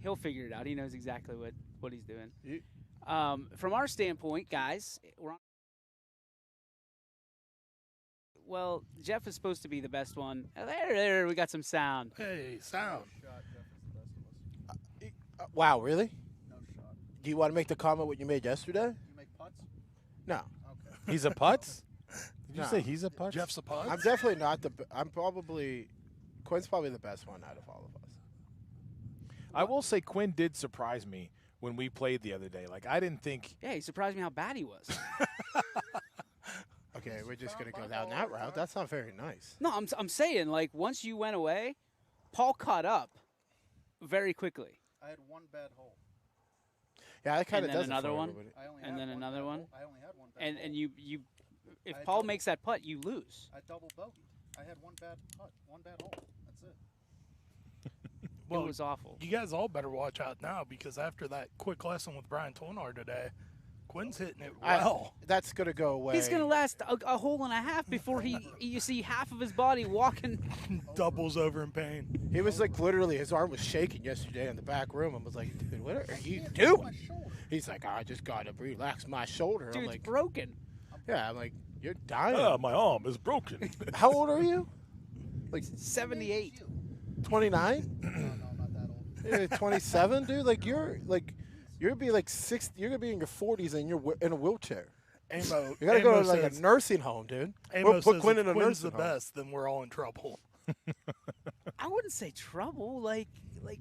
He'll figure it out. He knows exactly what he's doing. You- From our standpoint, guys, well, Jeff is supposed to be the best one. There, we got some sound. Hey, sound. Wow, really? No shot. Do you want to make the comment what you made yesterday? You make putts? No. Okay. He's a putz? Did you No. say he's a putz? Jeff's a putt. I'm definitely not the. I'm probably. Quinn's probably the best one out of all of us. I will say Quinn did surprise me when we played the other day. Like, I didn't think. Yeah, he surprised me how bad he was. Okay, we're just gonna go down that route. That's not very nice. No, I'm saying, like, once you went away, Paul caught up very quickly. I had one bad hole. Yeah, that kind of And then does it another for one? everybody. I only And had then one another bad one? hole. I only had one bad And hole. and you if I had Paul double. makes that putt, you lose. I double bogeyed. I had one bad putt, one bad hole. That's it. Well, it was awful. you guys all better watch out now because after that quick lesson with Brian Tonar today, Quinn's hitting it well. That's gonna go away. He's gonna last a hole and a half before you see half of his body walking. Doubles over in pain. He was like literally, his arm was shaking yesterday in the back room. I was like, dude, what are you My doing? shoulder. He's like, I just gotta relax my shoulder. I'm Dude's like, broken. yeah. I'm like, you're dying. My arm is broken. How old are you? Like 78. 29? No, not that old. 27, dude. Like you're gonna be like 60. You're gonna be in your 40s and you're in a wheelchair. Amo, You gotta go Amo to like says, a nursing home, dude. Amo We'll put says Quinn if in a Quinn's nursing the home. best, then we're all in trouble. I wouldn't say trouble. Like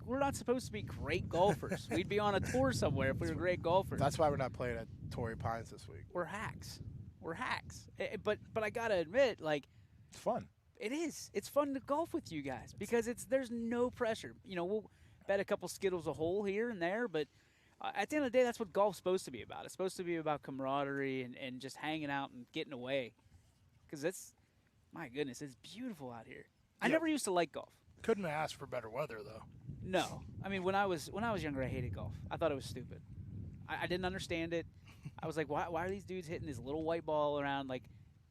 we're not supposed to be great golfers. We'd be on a tour somewhere if we were great golfers. That's why we're not playing at Torrey Pines this week. We're hacks. We're hacks. But I gotta admit, like, It's fun. it is. It's fun to golf with you guys because there's no pressure. You know, we'll bet a couple Skittles a hole here and there, but at the end of the day, that's what golf's supposed to be about. It's supposed to be about camaraderie and just hanging out and getting away. Because my goodness, it's beautiful out here. I Yeah. never used to like golf. Couldn't have asked for better weather though. No, I mean when I was younger, I hated golf. I thought it was stupid. I didn't understand it. I was like, why are these dudes hitting this little white ball around? Like,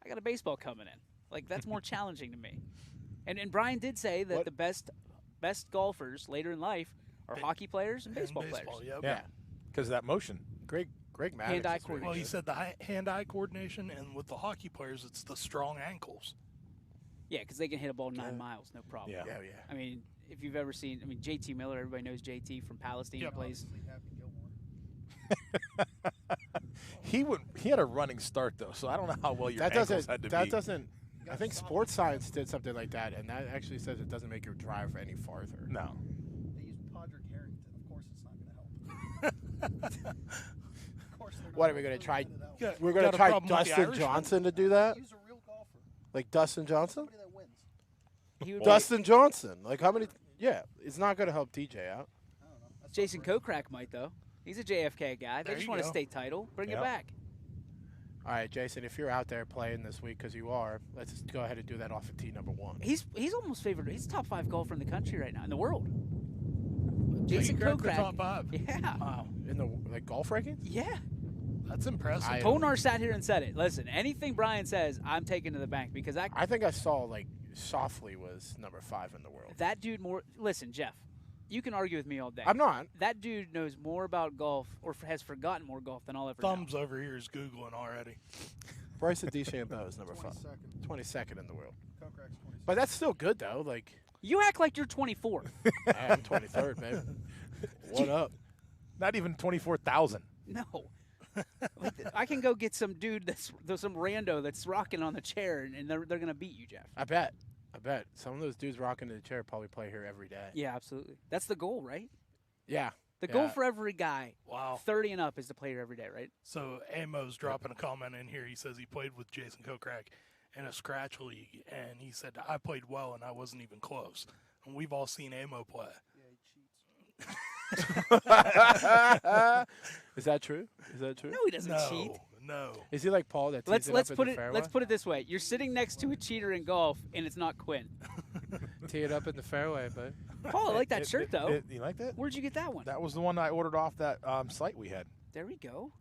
I got a baseball coming in. Like that's more challenging to me. And Brian did say that What? the best golfers later in life are hockey players and baseball players. Yep. Yeah. Because of that motion. Greg Maddox. Hand-eye is very Well, he good. said the hand-eye coordination, and with the hockey players, it's the strong ankles. Yeah, because they can hit a ball 9 miles, no problem. Yeah. Yeah, yeah. I mean, if you've ever seen, JT Miller, everybody knows JT from Palestine. Yeah, He plays. Obviously, Happy Gilmore. He had a running start though, so I don't know how well your That ankles doesn't. had to That be. doesn't. I think Sports Science did something like that, and that actually says it doesn't make your drive any farther. No. They use Podrick Harrington. Of course, it's not going to help. Of course, they're not What are we gonna gonna try? put it out. Yeah, We're gonna got a try problem with the Dustin Irishman? Johnson to do that, Use a real golfer. like Dustin Johnson. Somebody that wins. He would Dustin Johnson. Like how many? Yeah, it's not gonna help DJ out. I don't know. That's Jason not great. Kokrak might though. He's a JFK guy. They There just you want a go. state title. Bring it Yep. back. All right, Jason, if you're out there playing this week, because you are, let's just go ahead and do that off of tee number 1. He's almost favored. He's top 5 golfer in the country right now in the world. So Jason you cracked the Kokrak. top 5. Yeah. Wow, In the golf rankings? Yeah. that's impressive. I- Tonar sat here and said it. Listen, anything Brian says, I'm taking to the bank because I think I saw like Softly was number 5 in the world. that dude more. Listen, Jeff, you can argue with me all day. I'm not. That dude knows more about golf or has forgotten more golf than I'll ever know. Thumbs over here is Googling already. Bryson DeChambeau is number 5. 22nd. 22nd in the world. Kokrak's 22nd. But that's still good though. Like You act like you're 24. I'm 23rd, man. What up? Not even 24,000. No. Like, I can go get some dude there's some rando that's rocking on the chair and they're going to beat you, Jeff. I bet. Some of those dudes rocking the chair probably play here every day. Yeah, absolutely. That's the goal, right? Yeah. The Yeah. goal for every guy, Wow. 30 and up, is to play here every day, right? So Amo's dropping a comment in here. He says he played with Jason Kokrak in a scratch league, and he said I played well and I wasn't even close. And we've all seen Amo play. Yeah, he cheats. Is that true? Is that true? No, he doesn't cheat. No. Is he like Paul that tees Let's it let's up put in it the fairway? let's put it this way. You're sitting next to a cheater in golf and it's not Quinn. Tee it up in the fairway, but Paul, I like that shirt though. You like that? Where'd you get that one? That was the one I ordered off that site we had. There we go.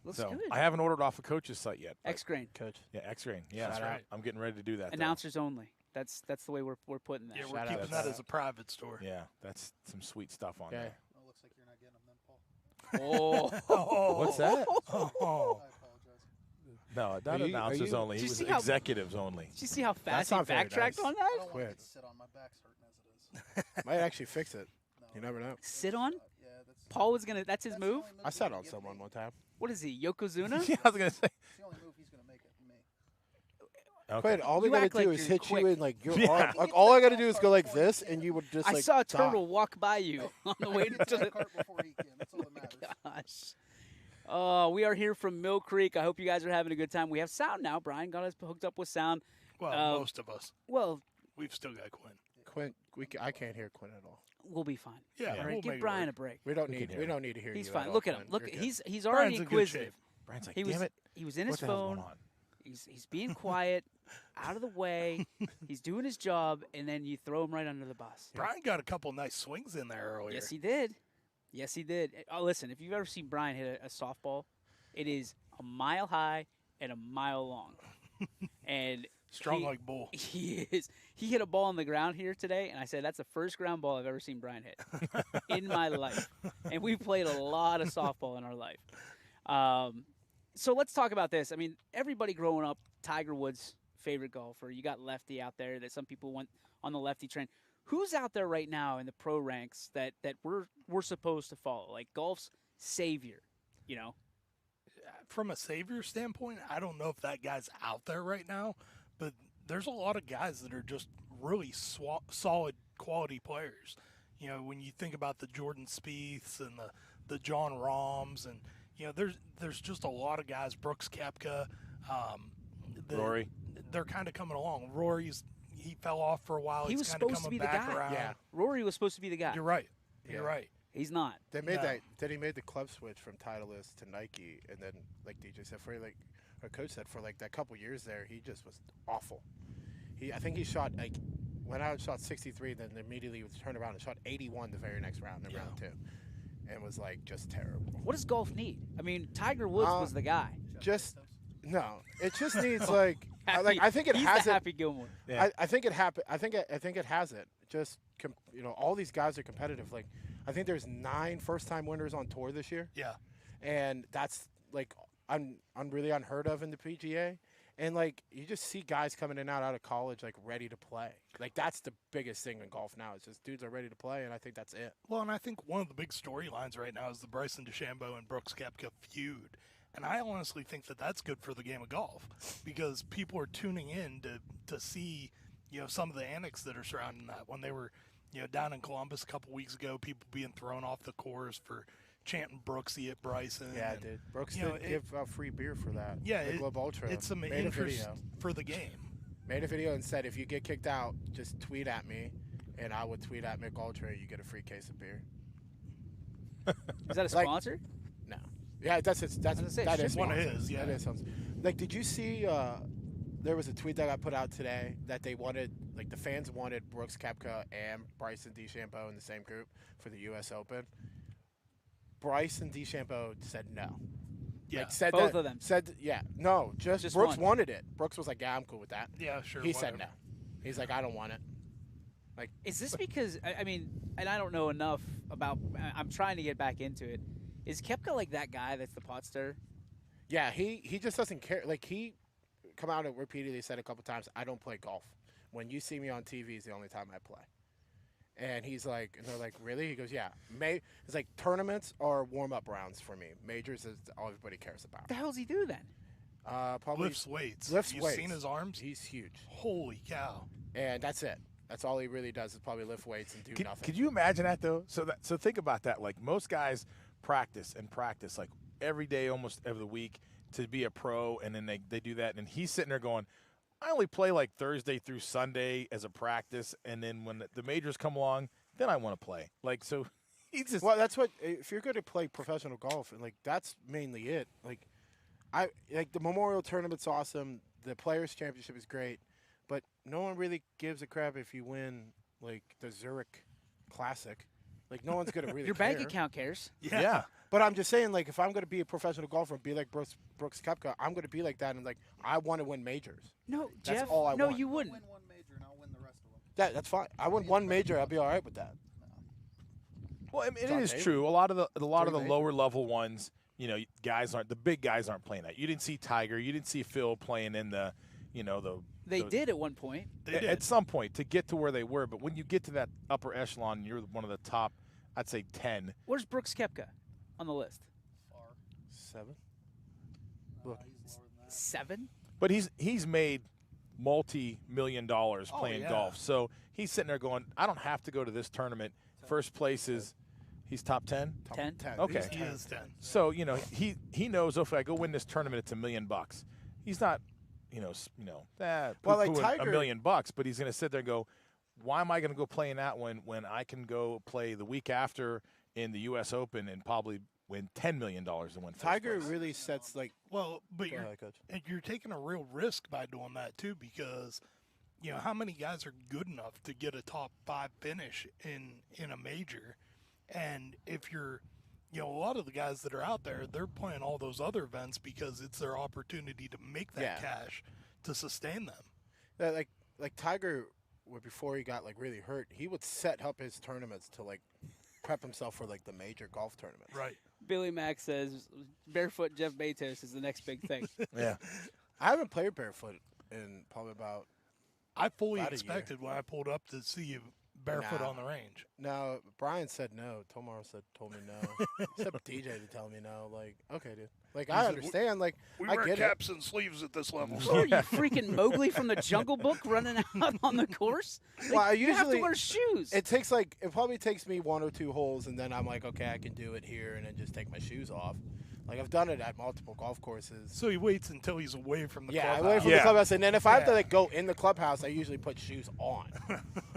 Looks So good. I haven't ordered off a coach's site yet. but- X grain. coach. Yeah, X-Rain. Yeah, That's right. I'm getting ready to do that. though. Announcers only. That's the way we're putting that. Yeah, we're Shout out keeping to that that. as a private store. Yeah, that's some sweet stuff on Okay. there. Oh, again him then, Paul. Oh. What's that? Oh. I apologize. No, not Are you- announcers are you- only. Did He you was see how- executives only. Did you see how fast That's he not very backtracked nice. on I that? don't want Quit. to get to sit on. My back's hurting as it is. Might actually fix it. No, You never know. Sit on? Yeah, that's Paul was gonna. That's his that's the move. only I he's sat gonna on give someone me. one time. What is he? Yokozuna? Yeah, I was gonna say. It's the only move he's going to make at me. Okay. Quinn, all we You gotta act do like is you're hit quick. you in like your Yeah. arm. Like all I gotta do is go like this, and you would just I like. saw a die. turtle walk by you on the way Get to to the the. cart before he can. That's all that matters. Gosh. We are here from Mill Creek. I hope you guys are having a good time. We have sound now. Brian got us hooked up with sound. Well, most of us. Well, We've still got Quinn. Quinn, I can't hear Quinn at all. we'll be fine. Yeah, All right, we'll give make it Brian work. a break. We don't We need. can We hear don't need to hear He's you. fine. At all, Look at him. Quinn. Look, You're good. he's already Brian's in good inquisitive. shape. Brian's like, He was damn it. he was in his What the hell's phone. going on? He's being quiet, out of the way. He's doing his job, and then you throw him right under the bus. Brian got a couple nice swings in there earlier. Yes, he did. Yes, he did. Oh, listen, if you've ever seen Brian hit a softball, it is a mile high and a mile long. And Strong he- like bull. He is. He hit a ball on the ground here today, and I said that's the first ground ball I've ever seen Brian hit in my life. And we've played a lot of softball in our life. So let's talk about this. I mean, everybody growing up, Tiger Woods' favorite golfer. You got Lefty out there that some people went on the Lefty train. Who's out there right now in the pro ranks that we're supposed to follow? Like golf's savior, you know? From a savior standpoint, I don't know if that guy's out there right now, but there's a lot of guys that are just really solid quality players. You know, when you think about the Jordan Spieths and the John Rahms, and you know, there's just a lot of guys. Brooks Koepka, Rory. they're kind of coming along. He fell off for a while. He He's was kind of supposed to coming be the back guy. around. Yeah. Rory was supposed to be the guy. You're right. Yeah. You're right. He's not. They made No. that. Then he made the club switch from Titleist to Nike, and then like DJ said, for like our coach said, for like that couple years there, he just was awful. I think he shot like went out and shot 63, then immediately turned around and shot 81 the very next round in Yeah. round 2, and was like just terrible. What does golf need? I mean, Tiger Woods was the guy. Just no, it just needs like I think it He's has the it. Happy Gilmore. Yeah. I think it happened. I think it has it. Just all these guys are competitive. Like I think there's 9 first-time winners on tour this year. Yeah. And that's like really unheard of in the PGA. And like you just see guys coming in and out of college like ready to play. Like that's the biggest thing in golf now. It's just dudes are ready to play, and I think that's it. Well, and I think one of the big storylines right now is the Bryson DeChambeau and Brooks Koepka feud. And I honestly think that that's good for the game of golf because people are tuning in to see, you know, some of the antics that are surrounding that. When they were, you know, down in Columbus a couple weeks ago, people being thrown off the course for chanting Brooksy at Bryson. Yeah, and, dude. Brooks you know, did give free beer for that. Yeah, the Globe Ultra. it's some made a interest video. for the game. Made a video and said if you get kicked out, just tweet at me, and I would tweet at Mick Ultra. You get a free case of beer. Is that a Like- sponsor? No. Yeah, that's was gonna say, that it is should be. One of sponsored. his, yeah. That is sponsored. Like, did you see? There was a tweet that got put out today that they wanted, like, the fans wanted Brooks Koepka and Bryson DeChambeau in the same group for the U.S. Open. Bryson DeChambeau said no. Yeah. Like, said Both that, of them. Said yeah, no. Just Brooks one. wanted it. Brooks was like, yeah, I'm cool with that. Yeah, sure. He said no. whatever. He's like, I don't want it. Is this because I mean, and I don't know enough about. I'm trying to get back into it. Is Koepka like that guy that's the pot stirrer? Yeah, he just doesn't care. Like, he come out and repeatedly said a couple times, I don't play golf. When you see me on TV is the only time I play. And he's like, and they're like, really? He goes, yeah. It's like tournaments are warm-up rounds for me. Majors is all everybody cares about. What the hell does he do then? Probably Lifts weights. lifts You've weights. seen his arms? He's huge. Holy cow. And that's it. That's all he really does is probably lift weights and do nothing. Could you imagine that though? So think about that. Like most guys practice like every day, almost every week to be a pro, and then they do that, and he's sitting there going, I only play like Thursday through Sunday as a practice, and then when the majors come along, then I want to play. Like so, he's just Well, that's what if you're going to play professional golf, and like that's mainly it. Like the Memorial Tournament's awesome. The Players Championship is great, but no one really gives a crap if you win like the Zurich Classic. Like no one's going to really Your care. bank account cares. yeah. But I'm just saying, like if I'm going to be a professional golfer and be like Brooks Koepka, I'm going to be like that, and like I want to win majors. No, That's Jeff. all I no, want. you I'll wouldn't. win one major and I'll win the rest of them. That's fine. I win one major, I'll be all right with that. Well, I mean, it John is Daly. true. A lot of the Majors. lower level ones, the big guys aren't playing that. You didn't see Tiger, you didn't see Phil playing in the, They did at one point. They did. at some point to get to where they were. But when you get to that upper echelon, you're one of the top, I'd say 10. Where's Brooks Koepka on the list? Far. 7. Look. Look. He's lower than that. 7? But he's made multi-million-dollars playing yeah. golf. So he's sitting there going, I don't have to go to this tournament. First place is he's top 10. 10? 10. Okay. He is 10. So he knows if I go win this tournament, it's $1 million. He's not, Well, like poo-pooing Tiger- $1 million, but he's going to sit there and go, why am I going to go play in that when I can go play the week after in the U.S. Open and probably win $10 million and win first Tiger place? really sets like. Well, but Go ahead, Coach. you're taking a real risk by doing that too, because how many guys are good enough to get a top 5 finish in a major, and if you're a lot of the guys that are out there, they're playing all those other events because it's their opportunity to make that Yeah. cash to sustain them. Like Tiger, before he got like really hurt, he would set up his tournaments to like prep himself for like the major golf tournaments. Right. Billy Mack says barefoot Jeff Bezos is the next big thing. Yeah. I haven't played barefoot in probably about. I fully About a year. expected when I pulled up to see you barefoot Nah. on the range. No, Brian said no. Tomar told me no. Except DJ to tell me no. Like, okay, dude. Like, I said, understand. Like, We I wear get caps and sleeves at this level. What are you, freaking Mowgli from the Jungle Book running out on the course? Like, Well, I you have to usually- wear shoes. it. It probably takes me 1 or 2 holes, and then I'm like, okay, I can do it here, and then just take my shoes off. Like, I've done it at multiple golf courses. So he waits until he's away from the Yeah, I clubhouse. wait for Yeah. the clubhouse, and then if I have to Yeah. like go in the clubhouse, I usually put shoes on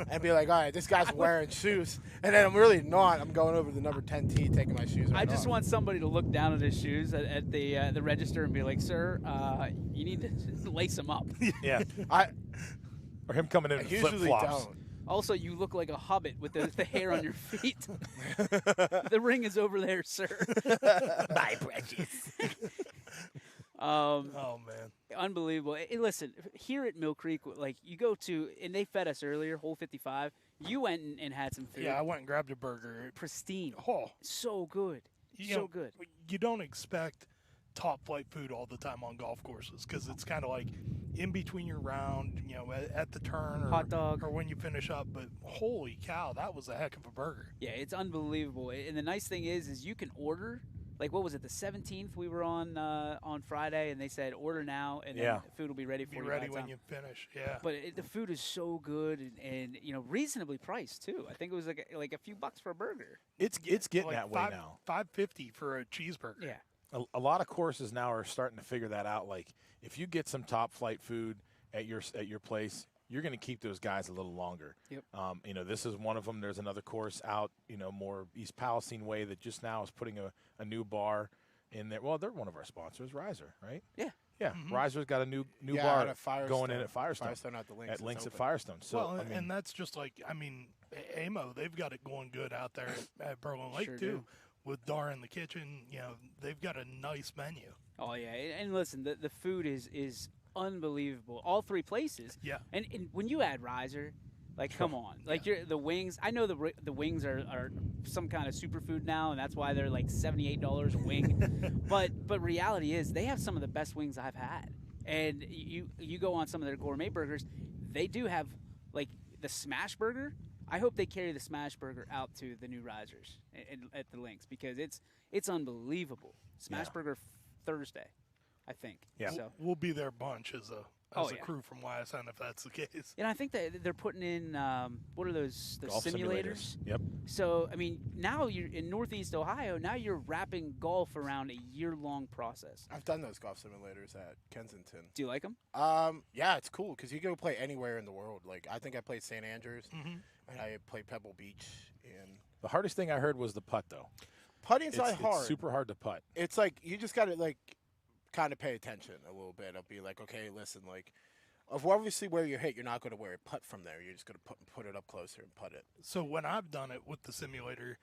and be like, all right, this guy's wearing shoes, and then I'm really not. I'm going over the number 10 tee, taking my shoes. I right just off. want somebody to look down at his shoes at the register and be like, "Sir, you need to lace them up." Yeah. I Or him coming in I in usually flip-flops. don't. Also, you look like a hobbit with the hair on your feet. The ring is over there, sir. My precious. Oh man. Unbelievable. Listen, here at Mill Creek, like you go to, and they fed us earlier, Hole 55. You went and had some food. Yeah, I went and grabbed a burger. Pristine. Oh, So good. you So know, good. You don't expect top flight food all the time on golf courses because it's kind of like in between your round, at the turn or Hot dog. or when you finish up. But holy cow, that was a heck of a burger. Yeah, it's unbelievable. And the nice thing is you can order. Like, what was it? The 17th we were on Friday, and they said order now, and Yeah. then the food will be ready for Be you. ready by when time. you finish. Yeah. But the food is so good and reasonably priced too. I think it was like a few bucks for a burger. It's getting Like that way now. $5.50 for a cheeseburger. Yeah. A lot of courses now are starting to figure that out. Like, if you get some top flight food at your place, you're going to keep those guys a little longer. Yep. This is one of them. There's another course out, more East Palestine way that just now is putting a new bar in there. Well, they're one of our sponsors, Riser, right? Yeah. Yeah, Riser's got a new Yeah, bar out at Firestone. going in at Firestone. Firestone at the Links. At it's Links at open. Firestone. So, Well, I mean, and that's just like, AMO, they've got it going good out there at Berlin Lake, Sure too. do. With Dar in the kitchen, they've got a nice menu. Oh yeah. And listen, the food is unbelievable. All three places. Yeah. And when you add Riser, like come on, like the wings. I know the wings are some kind of superfood now, and that's why they're like $78 a wing. but reality is they have some of the best wings I've had. And you go on some of their gourmet burgers, they do have like the smash burger. I hope they carry the smash burger out to the new Risers at the Links because it's unbelievable. Smash Yeah. burger Thursday, I think. Yeah. So. We'll be there a bunch as a Oh, a yeah. crew from YSN if that's the case. And I think that they're putting in what are those golf simulators? Yep. So I mean, now you're in Northeast Ohio. Now you're wrapping golf around a year-long process. I've done those golf simulators at Kensington. Do you like them? Yeah, it's cool because you can go play anywhere in the world. Like I think I played St. Andrews, Mm-hmm. and I played Pebble Beach, and The hardest thing I heard was the putt, though. putting's not It's hard. super hard to putt. It's like you just gotta like kind of pay attention a little bit. I'll be like, okay, listen, like, of obviously where you hit, you're not gonna wear a putt from there. You're just gonna put it up closer and putt it. So when I've done it with the simulator,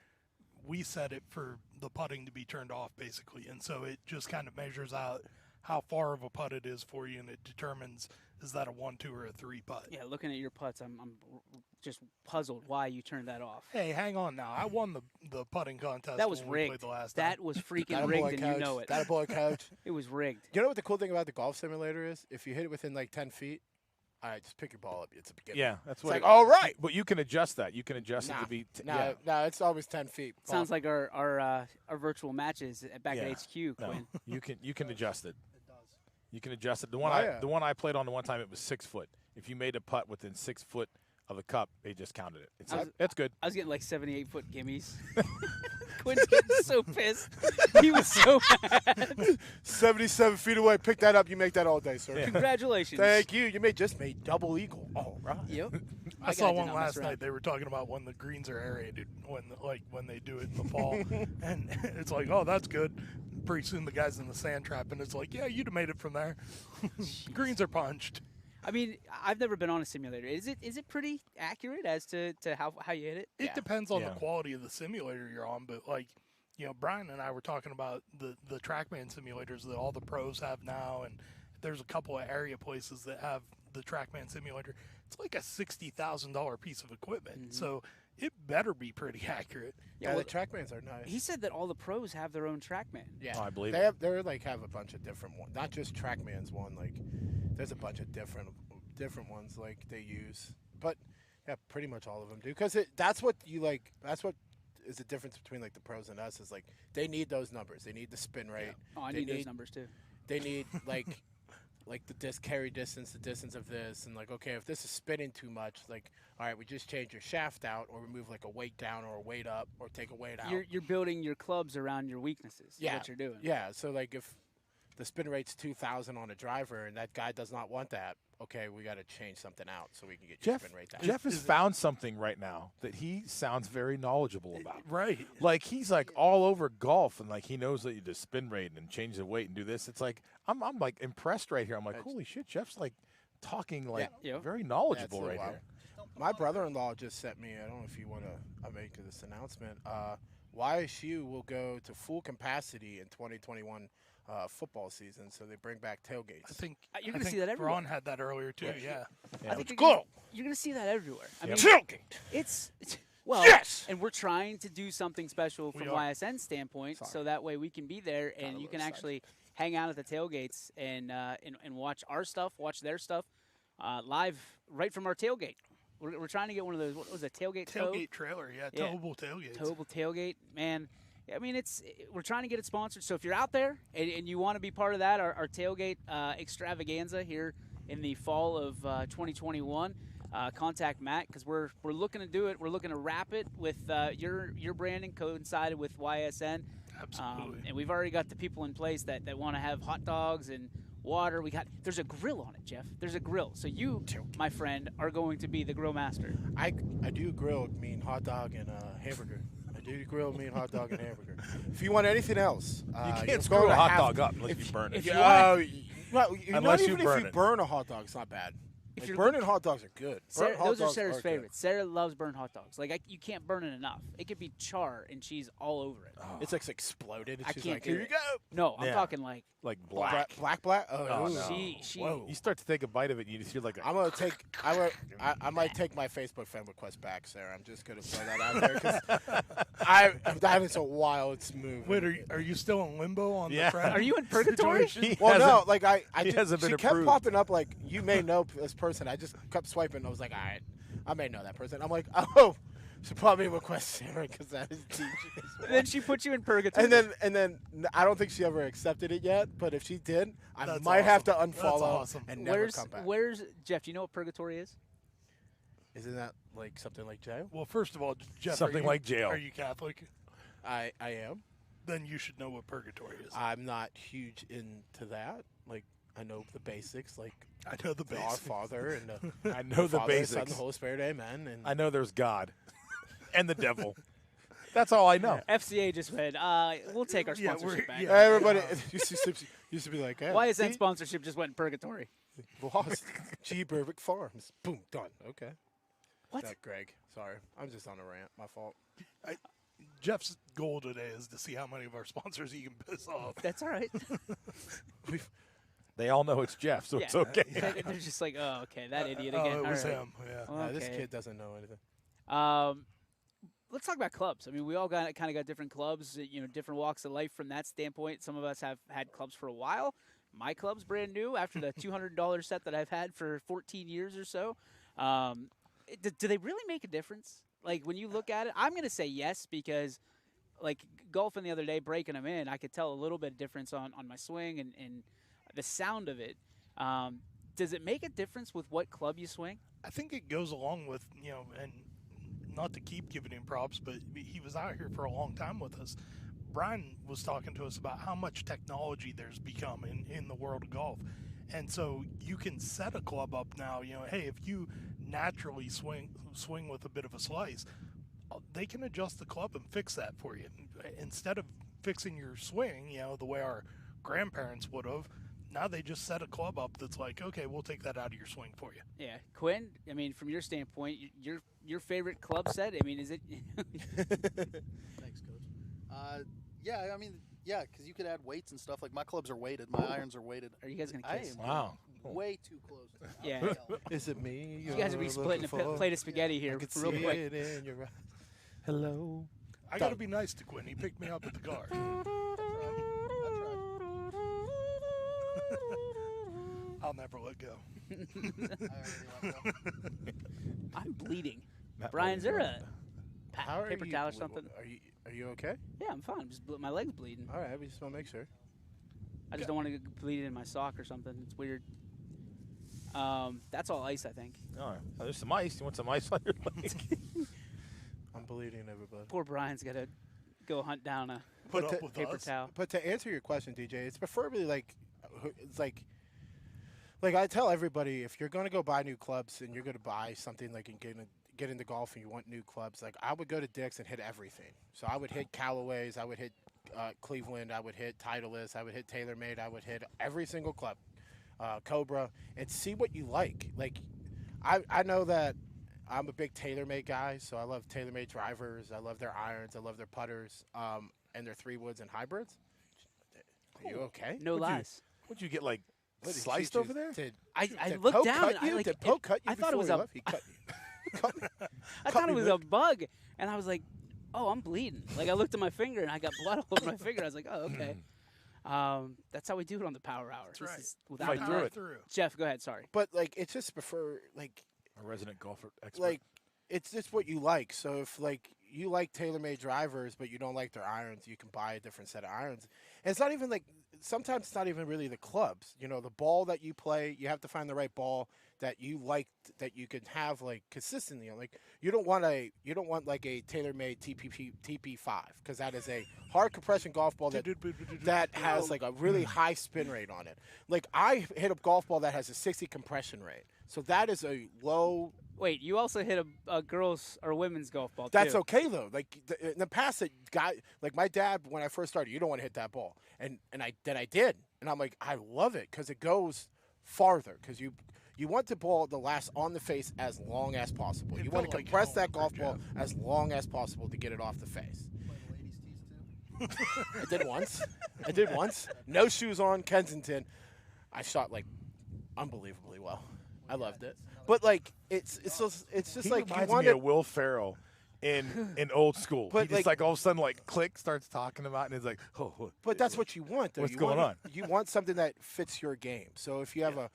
we set it for the putting to be turned off, basically. And so it just kind of measures out how far of a putt it is for you, and it determines is that a 1, 2, or a 3 putt. Yeah. Looking at your putts, I'm just puzzled why you turned that off. Hey, hang on now. I won the putting contest. That was when we played rigged. the last That time. was That freaking a boy, rigged, and coach. you know it. That a boy, coach. It was rigged. You know what the cool thing about the golf simulator is? If you hit it within like 10 feet, all right, just pick your ball up. It's a beginner. Yeah, that's It's what. like, all right. But you can adjust that. You can adjust it Nah, to be. No, it's always 10 feet. Sounds like our virtual matches back Yeah. at HQ, No, Quinn. you can adjust it. It does. You can adjust it. The Oh, one I played on the one time, it was 6 foot. If you made a putt within 6 foot of the cup, they just counted it. It's good. I was getting like 78-foot gimmies. Quinn's getting so pissed. He was so mad. 77 feet away. Pick that up. You make that all day, sir. Congratulations. Thank you. You just made double eagle. All right. Yep. I My saw guy did one not mess last around. night. They were talking about when the greens are aerated, when they do it in the fall, and it's like, oh, that's good. Pretty soon the guy's in the sand trap, and it's like, yeah, you'd have made it from there. Greens are punched. I mean, I've never been on a simulator. Is it pretty accurate as to how you hit it? It depends on Yeah. the quality of the simulator you're on, but like, Brian and I were talking about the TrackMan simulators that all the pros have now, and there's a couple of area places that have the TrackMan simulator. It's like a $60,000 piece of equipment, so it better be pretty accurate. Yeah, well, the TrackMans are nice. He said that all the pros have their own TrackMan. Yeah, Oh, I believe they it. have a bunch of different ones, not just TrackMan's one. Like, there's a bunch of different ones like they use, but yeah, pretty much all of them do because that's what you like. That's what is the difference between like the pros and us is like they need those numbers. They need the spin rate. Oh, I They need those numbers too. They need like the carry distance, the distance of this, and like okay, if this is spinning too much, like all right, we just change your shaft out or remove like a weight down or a weight up or take a weight out. You're building your clubs around your weaknesses. Is Yeah. what you're doing. Yeah, so like if the spin rate's 2,000 on a driver and that guy does not want that, okay, we got to change something out so we can get your Jeff, spin rate down. Jeff has found something right now that he sounds very knowledgeable about. Right. Like he's like all over golf and like he knows that you just spin rate and change the weight and do this. It's like I'm like impressed right here. I'm like, holy shit, Jeff's like talking like Yeah. very Yeah, knowledgeable it's a right while. here. My brother-in-law just sent me, I don't know if you want to make this announcement, YSU will go to full capacity in 2021 football season, so they bring back tailgates. I think You're I gonna see think that everywhere. Ron had that earlier too. Yeah. Yeah. I think Let's you're gonna- go. You're going to see that everywhere. I mean, Tailgate. it's well, Yes! and we're trying to do something special from We are. YSN standpoint, Sorry. so that way we can be there and a you can little actually hang out at the tailgates and watch our stuff, watch their stuff live right from our tailgate. We're trying to get one of those. What was it? Tailgate Tailgate trailer, yeah, Yeah. towable tailgates. Towable tailgate, man. I mean, we're trying to get it sponsored. So if you're out there and you want to be part of that, our tailgate extravaganza here in the fall of 2021, contact Matt because we're looking to do it. We're looking to wrap it with your branding coincided with YSN. Absolutely. And we've already got the people in place that want to have hot dogs and water. There's a grill on it, Jeff. There's a grill. So you, my friend, are going to be the grill master. I do grill mean hot dog and hamburger. I do grill mean hot dog and hamburger. If you want anything else, You you're can't going screw to a hot have- dog up unless you burn it. if you Well, not Unless you even burn if you it. burn a hot dog, it's not bad. If Like, you're burning hot dogs are good. Sarah, Burnt hot those are dogs Sarah's good. favorites. Sarah loves burnt hot dogs. Like you can't burn it enough. It could be char and cheese all over it. It's like exploded. And I she's can't like, do here you it. go. No, I'm Yeah. talking like Like black. Black. Oh, Oh, no. she. Whoa. You start to take a bite of it, and you just feel like I'm gonna take. I might take my Facebook friend request back, Sarah. I'm just gonna throw that out there because that is a wild move. Wait, are you still in limbo on Yeah. the friend? Are you in purgatory? situation? Well, no, hasn't- like I he just, hasn't been she kept approved. popping up like you may know this person. I just kept swiping. I was like, all right, I may know that person. I'm like, oh, she probably request Sarah because that is DJ. Then she put you in purgatory. And then I don't think she ever accepted it yet. But if she did, I That's might have to awesome. That's unfollow awesome. and never where's come back. where's Jeff? Do you know what purgatory is? Isn't that like something like jail? Well, first of all, Jeff, Something are you, like jail. Are you Catholic? I am. Then you should know what purgatory is. I'm not huge into that. Like I know the basics, like I know the Our basics. Father and the I know the Father, Son, basics. the Holy Spirit, Amen. And I know there's God and the devil. That's all I know. FCA just went. We'll take our Yeah, sponsorship we're- back. yeah. everybody used to be like, hey, YSN see? sponsorship just went in purgatory. Lost. G. Berwick Farms. Boom, done. Okay. What? That Greg. Sorry, I'm just on a rant. My fault. Jeff's goal today is to see how many of our sponsors he can piss off. That's all right. They all know it's Jeff, so it's Yeah. okay. They're just like, oh, okay, that idiot again. Oh, it All was right. him. Yeah. Well, This okay. kid doesn't know anything. Let's talk about clubs. I mean, we all kind of got different clubs, different walks of life from that standpoint. Some of us have had clubs for a while. My club's brand new after the $200 set that I've had for 14 years or so. Do they really make a difference? Like, when you look at it, I'm going to say yes because, like, golfing the other day, breaking them in, I could tell a little bit of difference on my swing and the sound of it. Does it make a difference with what club you swing? I think it goes along with, and not to keep giving him props, but he was out here for a long time with us. Brian was talking to us about how much technology there's become in the world of golf. And so you can set a club up now, hey, if you naturally swing with a bit of a slice, they can adjust the club and fix that for you. Instead of fixing your swing, the way our grandparents would have, now they just set a club up that's like, okay, we'll take that out of your swing for you. Yeah, Quinn. I mean, from your standpoint, your favorite club set. I mean, is it? Thanks, Coach. Yeah, I mean, yeah, because you could add weights and stuff. Like my clubs are weighted, my irons are weighted. Are you guys gonna I kiss? am Wow. way too close. Yeah. Is it me? You guys will be splitting a plate of spaghetti here I could real see quick. it in your eyes. Hello. I got to be nice to Quinn. He picked me up at the car. I'll never let go. I'm bleeding. That Brian, is there a How are paper you? towel or something? Are you okay? Yeah, I'm fine. My leg's bleeding. All right, we just want to make sure. I just don't want to bleed in my sock or something. It's weird. That's all ice, I think. All right. Oh, there's some ice. You want some ice on your leg? I'm bleeding, everybody. Poor Brian's got to go hunt down a Put But up to- with paper us. towel. But to answer your question, DJ, it's preferably it's like I tell everybody, if you're going to go buy new clubs and you're going to buy something like and get into golf and you want new clubs, like I would go to Dick's and hit everything. So I would hit Callaway's, I would hit Cleveland, I would hit Titleist, I would hit TaylorMade, I would hit every single club, Cobra, and see what you like. Like I know that I'm a big TaylorMade guy, so I love TaylorMade drivers, I love their irons, I love their putters, and their 3-woods and hybrids. Are you okay? No Would you- lies. Would you get like What, did sliced you over there? Did I Did looked Poe down cut and I you? like Did Poe cut you I thought it before was he a left? He cut you. Cut me. I cut thought me, it was man. a bug, and I was like, "Oh, I'm bleeding." Like I looked at my finger and I got blood all over my finger. I was like, "Oh, okay." That's how we do it on the Power Hour. That's This right. is without Fight a through net. it. Through. Jeff, go ahead. Sorry. But like, it's just prefer like A resident golfer expert. like it's just what you like. So if like you like TaylorMade drivers, but you don't like their irons, you can buy a different set of irons. And it's not even like sometimes it's not even really the clubs. You know, the ball that you play, you have to find the right ball that you like that you can have like consistently. Like you don't want like a TaylorMade TP5 because that is a hard compression golf ball that has like a really high spin rate on it. Like I hit a golf ball that has a 60 compression rate. So that is a low. Wait, you also hit a girls or women's golf ball That's too. okay though. Like in the past, like my dad when I first started, you don't want to hit that ball, and I did, and I'm like I love it because it goes farther because you want the ball to last on the face as long as possible. It You want felt to like compress home that for golf Jeff. ball as long as possible to get it off the face. Play the ladies' tees too. I did once. I did once. No shoes on, Kensington. I shot like unbelievably well. I loved it. But like it's just he like you reminds want me to. of Will Ferrell in old school. But, He just like all of a sudden like click starts talking about it and it's like, oh, But that's what you want, though. What's You going want- on? You want something that fits your game. So if you have a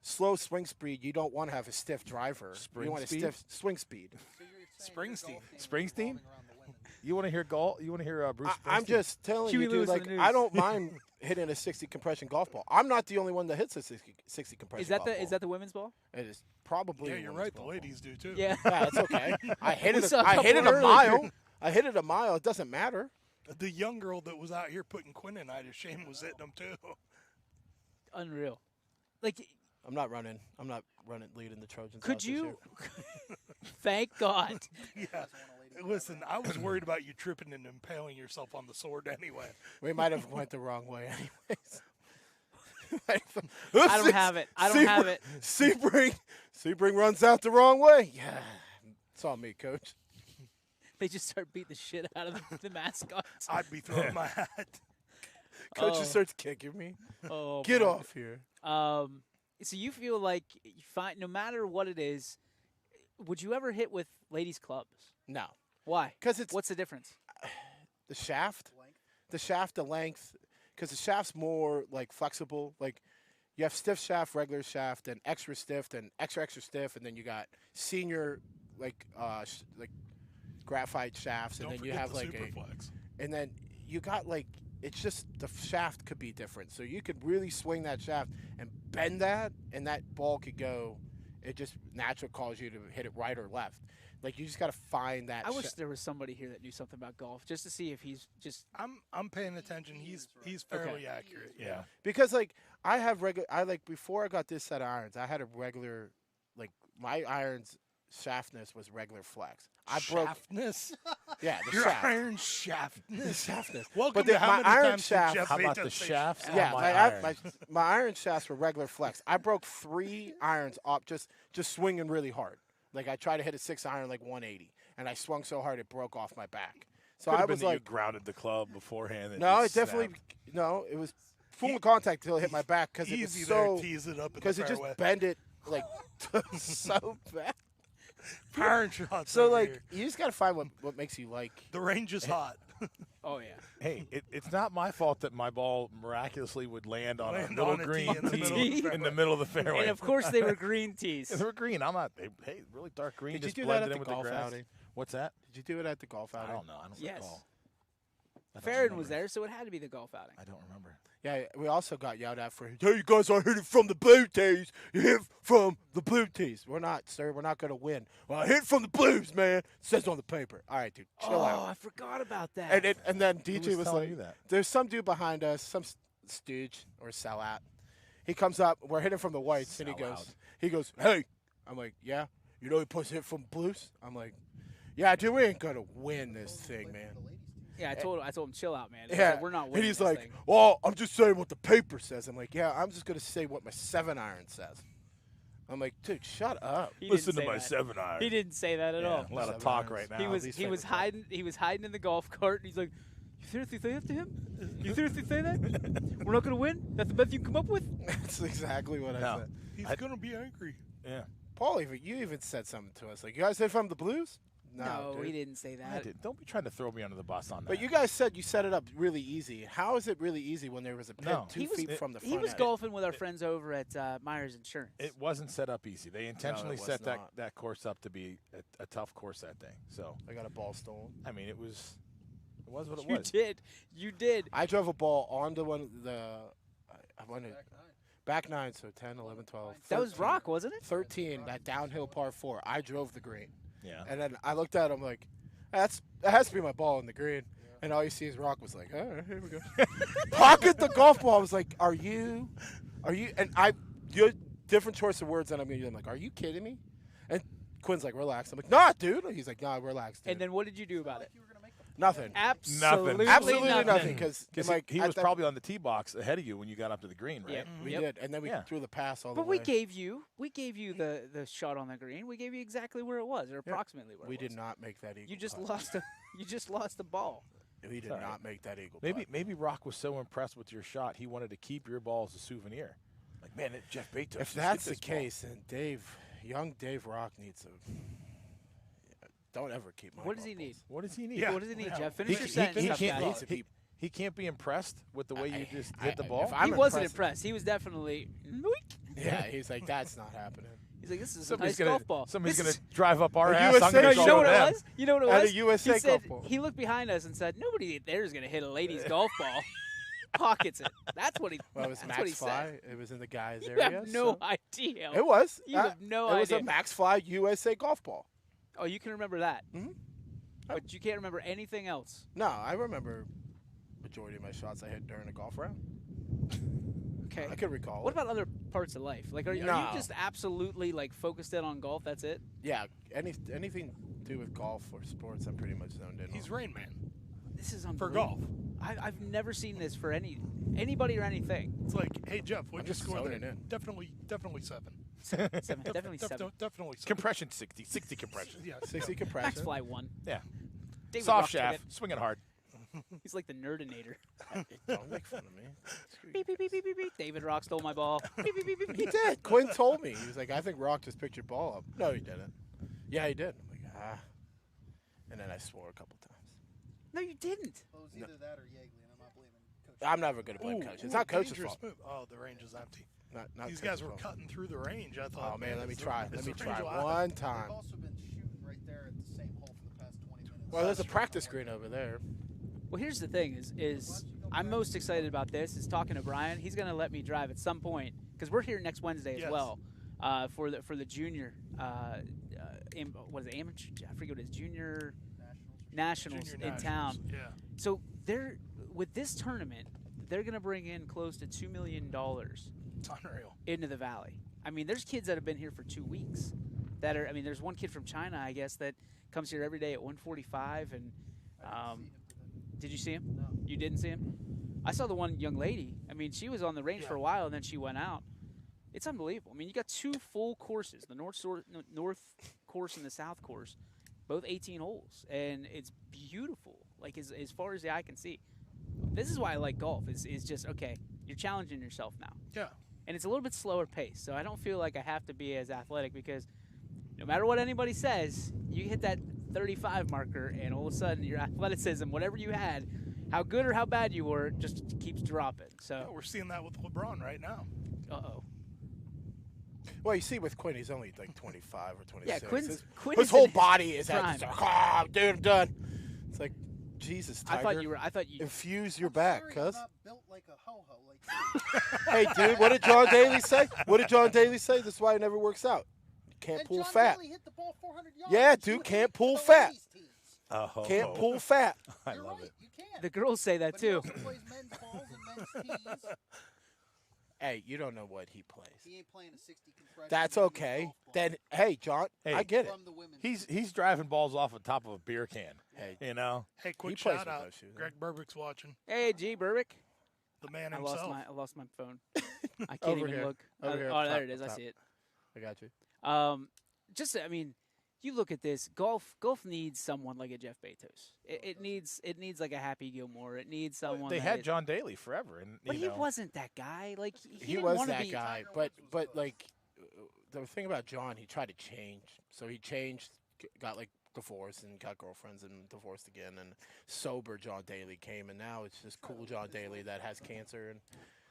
slow swing speed, you don't want to have a stiff driver. Spring you want speed? a stiff swing speed. So you're saying Springsteen. your golf game is Springsteen? revolving around the women. You want to hear golf? You want to hear Bruce Springsteen? I'm just telling Huey you, Lewis dude. of Like the news. I don't mind hitting a 60 compression golf ball. I'm not the only one that hits a 60 compression. Is that golf the ball. is that the women's ball? It is probably. Yeah, a you're women's right. The golf ball. ladies do too. Yeah. Yeah, it's okay. I hit We it. saw a I hit it couple a earlier. mile. I hit it a mile. It doesn't matter. The young girl that was out here putting Quinn and I to shame was hitting them too. Unreal. Like, I'm not running. I'm not running leading the Trojans. could out this you? year. Thank God. Yeah. Listen, I was worried about you tripping and impaling yourself on the sword anyway. We might have went the wrong way, anyways. I don't have it. I don't have it. Sebring runs out the wrong way. Yeah, it's on me, coach. They just start beating the shit out of the mascots. I'd be throwing my hat. Coach Oh. just starts kicking me. Oh, Get man. off here. So you feel like you find no matter what it is, would you ever hit with ladies' clubs? No, Why? because it's What's the difference? the shaft, the length, because the shaft's more like flexible. Like you have stiff shaft, regular shaft, and extra stiff, and extra stiff, and then you got senior like graphite shafts, and Don't then you forget have the like Superflex. and then you got like it's just the shaft could be different, so you could really swing that shaft and bend that, and that ball could go. It just naturally calls you to hit it right or left. Like you just got to find that. I wish there was somebody here that knew something about golf, just to see if he's just. I'm paying attention. He's fairly accurate. Yeah. because like I have regular. I like before I got this set of irons, I had a regular, like my irons shaftness was regular flex. I broke. Shaftness. Yeah, the Your shaft. iron shaftness. Shaftness. Welcome But to the- how my many iron times did shaft- Jeff How about Bezos the say shafts? shaft? Yeah, my my, iron. my iron shafts were regular flex. I broke 3 irons up just swinging really hard. Like I tried to hit a 6 iron like 180, and I swung so hard it broke off my back. So Could I have been was that you like, grounded the club beforehand. and no, it just definitely snapped. no. It was full contact till it hit my back because it was Easy there, so tease it up in the because it just fairway. bent it like so bad. Iron shots. So over like here. you just gotta find what makes you like. the range is hot. Oh yeah. Hey, it's not my fault that my ball miraculously would land on Land a little on a green tee in the middle of the tee fairway. in the middle of the fairway. And of course they were green tees. They were green. I'm not. Hey, really dark green. Did you just do that blended at in the with golf the grass. outing? What's that? Did you do it at the golf I outing? don't know. I don't Yes. recall. I don't Farron was remember. there, so it had to be the golf outing. I don't remember. Yeah, we also got yelled at for, hey, you guys are hitting from the blue tees. You hit from the blue tees. We're not, sir. We're not going to win. Well, I hit from the blues, man. It says on the paper. All right, dude, chill Oh, out. I forgot about that. And then Who DJ was was telling like, you that? there's some dude behind us, some stooge or sellout. He comes up. We're hitting from the whites, and Sellout. he goes, hey. I'm like, yeah. You know he puts hit from blues? I'm like, yeah, dude, we ain't going to win this thing, man. yeah, I told him chill out, man. I Yeah, said, we're not and winning he's this like, thing. "Well, I'm just saying what the paper says." I'm like, "Yeah, I'm just gonna say what my 7 iron says." I'm like, "Dude, shut up." He Listen didn't to say my that. 7 iron. He didn't say that at Yeah, all. a lot of 7 talk irons. right now. He was least he was favorite player. hiding he was hiding in the golf cart, and he's like, "You seriously say that to him? You seriously say that? We're not gonna win? That's the best you can come up with?" That's exactly what I No. said. He's gonna be angry. Yeah. Paul, you even said something to us like, "You guys hit from the blues?" No, dude. he didn't say I that. did. Don't be trying to throw me under the bus on that. But you guys said you set it up really easy. How is it really easy when there was a pin No. 2 He was- feet from the front? He was end? golfing with our friends over at Myers Insurance. It wasn't set up easy. They intentionally was set not. that course up to be a tough course that day. So I got a ball stolen. I mean, it was what it You was. did. You did. I drove a ball onto one of the. I wanted back 9, so 10, 11, 12. That was 13. rock, wasn't it? 13, that downhill par 4. I drove the green. Yeah. And then I looked at him like, that has to be my ball in the green. And all you see is Rock was like, all right, here we go. Pocket the golf ball. I was like, are you? And you different choice of words than I'm going to use. I'm like, are you kidding me? And Quinn's like, relax. I'm like, nah, dude. He's like, nah, relax, dude. And then what did you do about it? nothing. Absolutely Absolutely nothing. nothing. Because like, he was probably on the tee box ahead of you when you got up to the green, right? Yeah. we Yep. did. And then we Yeah. threw the pass all But the we way. gave you the shot on the green. We gave you exactly where it was, or approximately where We it was. did not make that eagle. You just putt. lost the ball. We did Sorry. not make that eagle. Maybe putt. maybe Rock was so impressed with your shot he wanted to keep your ball as a souvenir. Like, man, Jeff Bezos. If just that's get the this ball. case, then young Dave Rock needs to. Don't ever keep my. What does he golf need? balls. What does he need? Yeah. What does he need, Yeah. Jeff? Finish He, your he, sentence. he tough can't. guy. needs to He, be- he can't be impressed with the way you just I- hit the I- ball. if I'm He wasn't impressed- impressed. He was definitely. Yeah, he's like, that's not happening. He's like, this is a Somebody's nice gonna golf ball. somebody's This gonna is- drive up our A ass. USA I'm gonna No, golf you show know what them. it was? You know what it At a was? USA he said golf ball. he looked behind us and said, "Nobody there's gonna hit a ladies' golf ball." Pockets it. That's what he. Well, it was that's what he Max Fly. said. It was in the guys You area. have no so- idea. It was. You have no It was idea. a Max Fly USA golf ball. Oh, you can remember that. Mhm. But you can't remember anything else. No, I remember majority of my shots I hit during a golf round. Okay. I could recall. What it. about other parts of life? Like, are you No. just absolutely like focused in on golf? That's it. Yeah, anything to do with golf or sports, I'm pretty much zoned in. He's on. Rain Man This is for unbelievable. golf. I've never seen this for anybody or anything. It's like, hey Jeff, I'm what'd you just score there? zoning in. Definitely 7. Seven, definitely seven. Definitely 7. Compression 60 compression. Yeah, 60 Max compression. Fly one. Yeah. David Soft Rock took shaft, it. swinging hard. He's like the nerdinator. Don't make fun of me. Beep, beep, beep, beep, beep, beep. David Rock stole my ball. Beep, beep, beep, beep, He beep. did. Quinn told me. He was like, I think Rock just picked your ball up. No, he didn't. Yeah, he did. I'm like, ah. And then I swore a couple times. No, you didn't. Well, it was either that or Yeagley, and I'm not blaming Coach. I'm never going to blame Coach. It's not Coach's dangerous fault. move. Oh, the range is empty. Not These Coach's guys were fault. cutting through the range. I thought. Oh, man, let me is the- try. is Let the me range try allowed? one They've time. also been shooting right there at the same hole for the past 20 minutes. Well, there's a practice screen over there. Well, here's the thing: is I'm most excited about this. Is talking to Brian. He's going to let me drive at some point because we're here next Wednesday as Yes. well for the junior. What is it? Amateur? I forget what it is. Junior nationals Junior in town. nationals, Yeah. So they're with this tournament, they're going to bring in close to $2 million It's unreal. into the valley. I mean, there's kids that have been here for 2 weeks. That are. I mean, there's one kid from China, I guess, that comes here every day at 1:45. And did you see him? No. You didn't see him? I saw the one young lady. I mean, she was on the range for a while, and then she went out. It's unbelievable. I mean, you got 2 full courses: the north course and the south course, both 18 holes, and it's beautiful. Like as far as the eye can see. This is why I like golf. Is just okay. You're challenging yourself now. Yeah. And it's a little bit slower pace, so I don't feel like I have to be as athletic because no matter what anybody says, you hit that 35 marker, and all of a sudden your athleticism, whatever you had, how good or how bad you were, just keeps dropping. Yeah, So, we're seeing that with LeBron right now. uh-oh. Well, you see with Quinn, he's only like 25 or 26. Yeah, Quinn his is whole in body is prime. at just like, oh, dude, I'm done. It's like, Jesus, I Tiger. thought you. Infuse your I'm back, sorry, cuz. I'm not built like a ho-ho like you. Hey, dude, what did John Daly say? What did John Daly say? This is why it never works out. You can't And pull John fat. Daly hit the ball 400 yards. Yeah, You dude, hit can't the pull ladies' fat. teams. Oh, Can't pull fat. I You're love right, it. you can. The girls say that But he too. also plays men's balls and men's tees. Hey, you don't know what he plays. He ain't playing a 60 compression. That's women's okay. golf ball Then, hey, John, Hey. I get it. from the women's. He's driving balls off the top of a beer can. Hey, You know. Hey, quick plays shout with out. those shoes, Greg Burbick's watching. Hey, G. Burbick. The man I himself. lost my phone. I can't Over even here. look. Over here Oh, up there top, it is. up I top. see it. I got you. I mean, you look at this. Golf needs someone like a Jeff Bezos. It needs like a Happy Gilmore. It needs someone. They that had is- John Daly forever, and but you he know, wasn't that guy. Like He didn't was wanna that be, guy, Tiger but Woods was like the thing about John, he tried to change. So he changed, got like divorced and got girlfriends and divorced again, and sober John Daly came, and now it's just cool John Daly that has cancer, and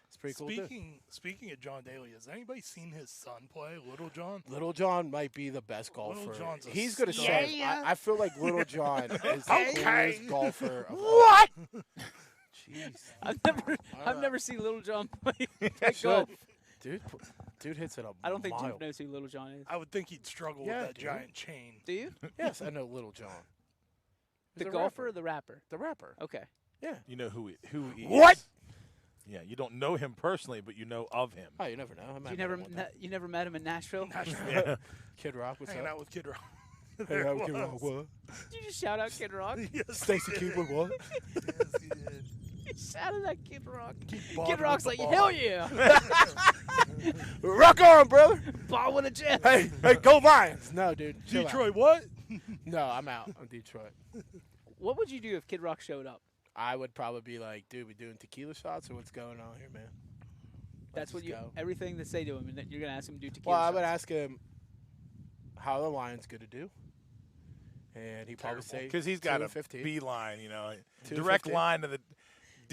it's pretty cool. Too. Speaking of John Daly, has anybody seen his son play, Little John? Little John might be the best Little golfer. John's a He's gonna stud. say. Yeah. I feel like Little John is the Okay. coolest golfer. Of all. what? Jeez, I've right. never seen Little John play should. golf. dude hits it a I don't think mile. Duke knows who Little John is. I would think he'd struggle Yeah, with that dude. giant chain. Do you? Yes, I know Little John. He's The a golfer or rapper. the rapper? The rapper. Okay. Yeah. You know who he What? is. Yeah, you don't know him personally, but you know of him. Oh, you never know. I might You met never him one time. you never met him in Nashville? Yeah. Kid Rock, what's Hanging up? out with Kid Rock. Hey, There how it Kid Rock, was. what? Did you just shout out Kid Rock? Yes, Stacy he did. Keeper, what? Yes, he did. You shouted at Kid Rock. bobbing Kid Rock's with like, the hell ball. yeah, Rock on, brother. ball with a jet. Hey, go Lions. No, dude. chill out. Detroit, what? No, I'm out on Detroit. What would you do if Kid Rock showed up? I would probably be like, dude, we doing tequila shots or what's going on here, man? That's what Let's you go. everything they say to him, and then you're gonna ask him to do tequila. Well, I would shots. ask him how the Lions going to do. And he'd probably say Because he's got 2 a and 15. beeline, you know, 2 and direct 15. line to the 2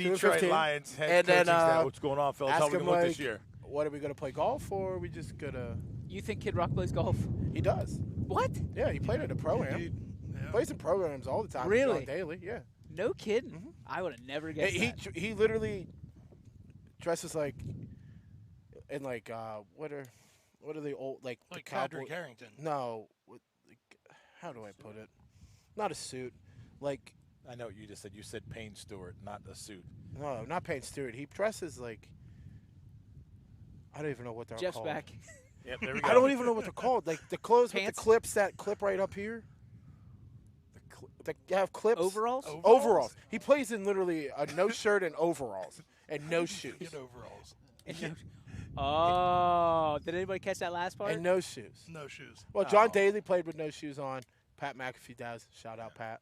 and Detroit 15. Lions head And then, coaching staff. uh, What's going on, fellas? ask How we him, gonna look like, this year? What, are we going to play golf or are we just going to... You think Kid Rock plays golf? He does. What? Yeah, he played at a pro-am. Dude, yeah. Plays in programs all the time. Really? John Daly, yeah. No kidding. Mhm. I would have never guessed He that. he literally dresses like in like what are the old like the Like cowboy? Patrick Harrington. No, how do I put it? Not a suit, like I know what you just said. You said Payne Stewart, not a suit. no, not Payne Stewart. He dresses like I don't even know what they're Jeff's called. back. Yep, there we go. I don't even know what they're called. Like the clothes with Pants? the clips that clip right up here. They have clips. Overalls? Overalls. He plays in literally a no shirt and overalls and no shoes. Good overalls. Oh, did anybody catch that last part? And no shoes. No shoes. Well, John Oh. Daly played with no shoes on. Pat McAfee does. Shout out, Pat.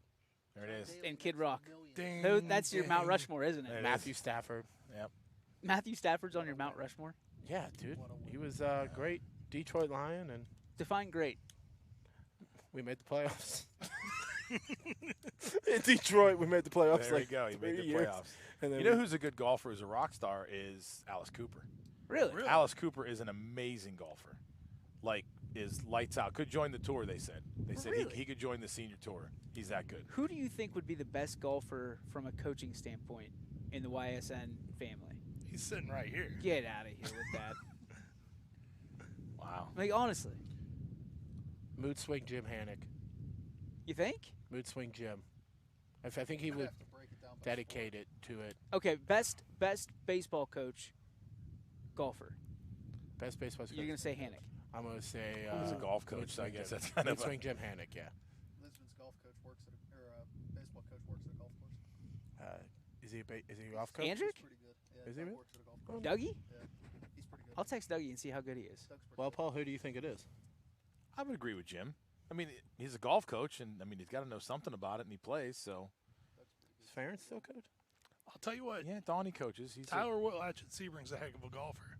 There it is. Daly And Kid makes Rock. millions. Ding, That's your Mount ding. Rushmore, isn't There it? it Matthew Stafford. Yep. Matthew Stafford's on your Mount Rushmore. Yeah, dude. What a He win. was great Detroit Lion, and Define great. we made the playoffs. In Detroit, we made the playoffs. There you like go. You made 3 the years. playoffs. And then You know who's a good golfer, who's a rock star, is Alice Cooper. Really? Really? Alice Cooper is an amazing golfer. Like, is lights out. Could join the tour, they said. They said Really? he could join the senior tour. He's that good. Who do you think would be the best golfer from a coaching standpoint in the YSN family? He's sitting right here. Get out of here with that. Wow. Like, honestly, Mood Swing Jim Hannick. you think? Mood Swing Jim. I think he I'd would have to break it down by dedicate it to it. Okay, best baseball coach, golfer. Best baseball You're coach. gonna say Hannick. I'm gonna say He's a golf Mood coach, so I Swing guess Jim. that's kind Mood of a, Swing Jim Hannick. Yeah. Lisbon's golf coach works at baseball coach works at a golf course. Is he a golf coach? Andrew? He's pretty good. Yeah, Is he Doug really? works at a golf course. Dougie? Yeah, he's pretty good. I'll text Dougie and see how good he is. Doug's pretty Well, good. Paul, who do you think it is? I would agree with Jim. I mean, he's a golf coach, and I mean, he's got to know something about it, and he plays. So, Is Ferentz still coach? I'll tell you what. yeah, Donnie coaches. He's Tyler Whitlatch at Sebring's a heck of a golfer.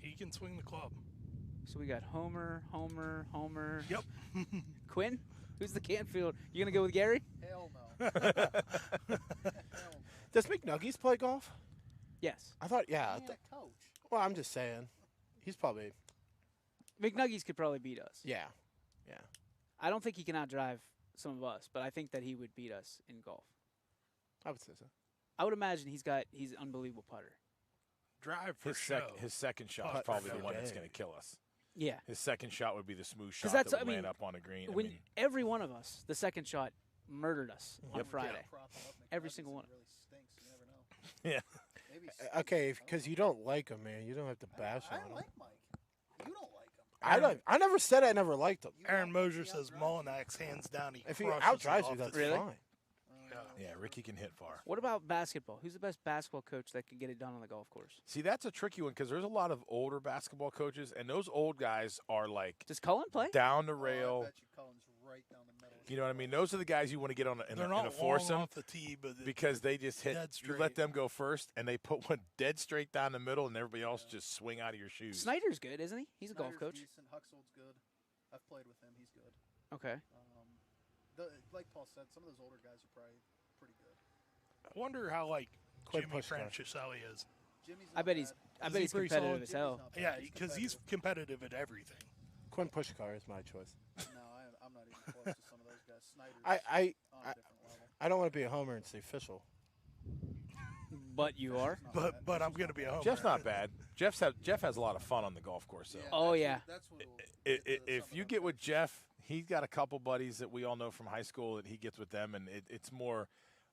He can swing the club. So we got Homer. Yep. Quinn? Who's the Canfield? You gonna go with Gary? Hell no. Hell no. Does McNuggies play golf? Yes. I thought, yeah. He ain't a coach. Well, I'm just saying. He's probably, McNuggies could probably beat us. yeah. I don't think he can outdrive some of us, but I think that he would beat us in golf. I would say so. I would imagine he's an unbelievable putter. Drive for his show. his second shot is Putt probably for the one that's day. going to kill us. Yeah. His second shot would be the smooth shot that's- that I would land mean, up on the green. I When mean, every one of us, the second shot murdered us on Yep. Friday. Prop him up, Every McNuggets, single he one. really stinks. You never know. yeah. Maybe he stinks. Okay, I don't because know. you don't like him, man. You don't have to bash I on him. like Mike. You don't like him. I don't. I never said I never liked him. You Aaron don't like Mosier he says outdrives Mullinax hands down. He If he crushes outdrives it you, off that's the Really? fine. you. Yeah, Ricky can hit far. What about basketball? Who's the best basketball coach that can get it done on the golf course? See, that's a tricky one because there's a lot of older basketball coaches, and those old guys are like Does Cullen play? down the Oh, I rail. bet you Cullen's right down the middle. You know what I mean? Those are the guys you want to get on in They're a not foursome long off the tee, but because they just hit. Dead You let straight. them go first, and they put one dead straight down the middle, and everybody else just swing out of your shoes. Snyder's good, isn't he? He's a golf Snyder's coach. Decent. Huxold's good. I've played with him. He's good. Okay. Like Paul said, some of those older guys are probably pretty good. I wonder how like Quinn Jimmy Pushkar. Francescelli is. Jimmy's I not bet he's. bad. I Is bet he he's pretty competitive solid? as Jimmy's hell. not bad. Yeah, because he's competitive. competitive at everything. Quinn Pushkar is my choice. No, I'm not even close to some of those guys. Snyder's I on a different level. I don't want to be a homer and say official. But you are. Not bad. But I'm gonna be a homer. Jeff's not bad. Jeff has a lot of fun on the golf course. So Oh, that's yeah. what- That's what will get to if some of you them get with coaches. Jeff, he's got a couple buddies that we all know from high school that he gets with them, and it's more,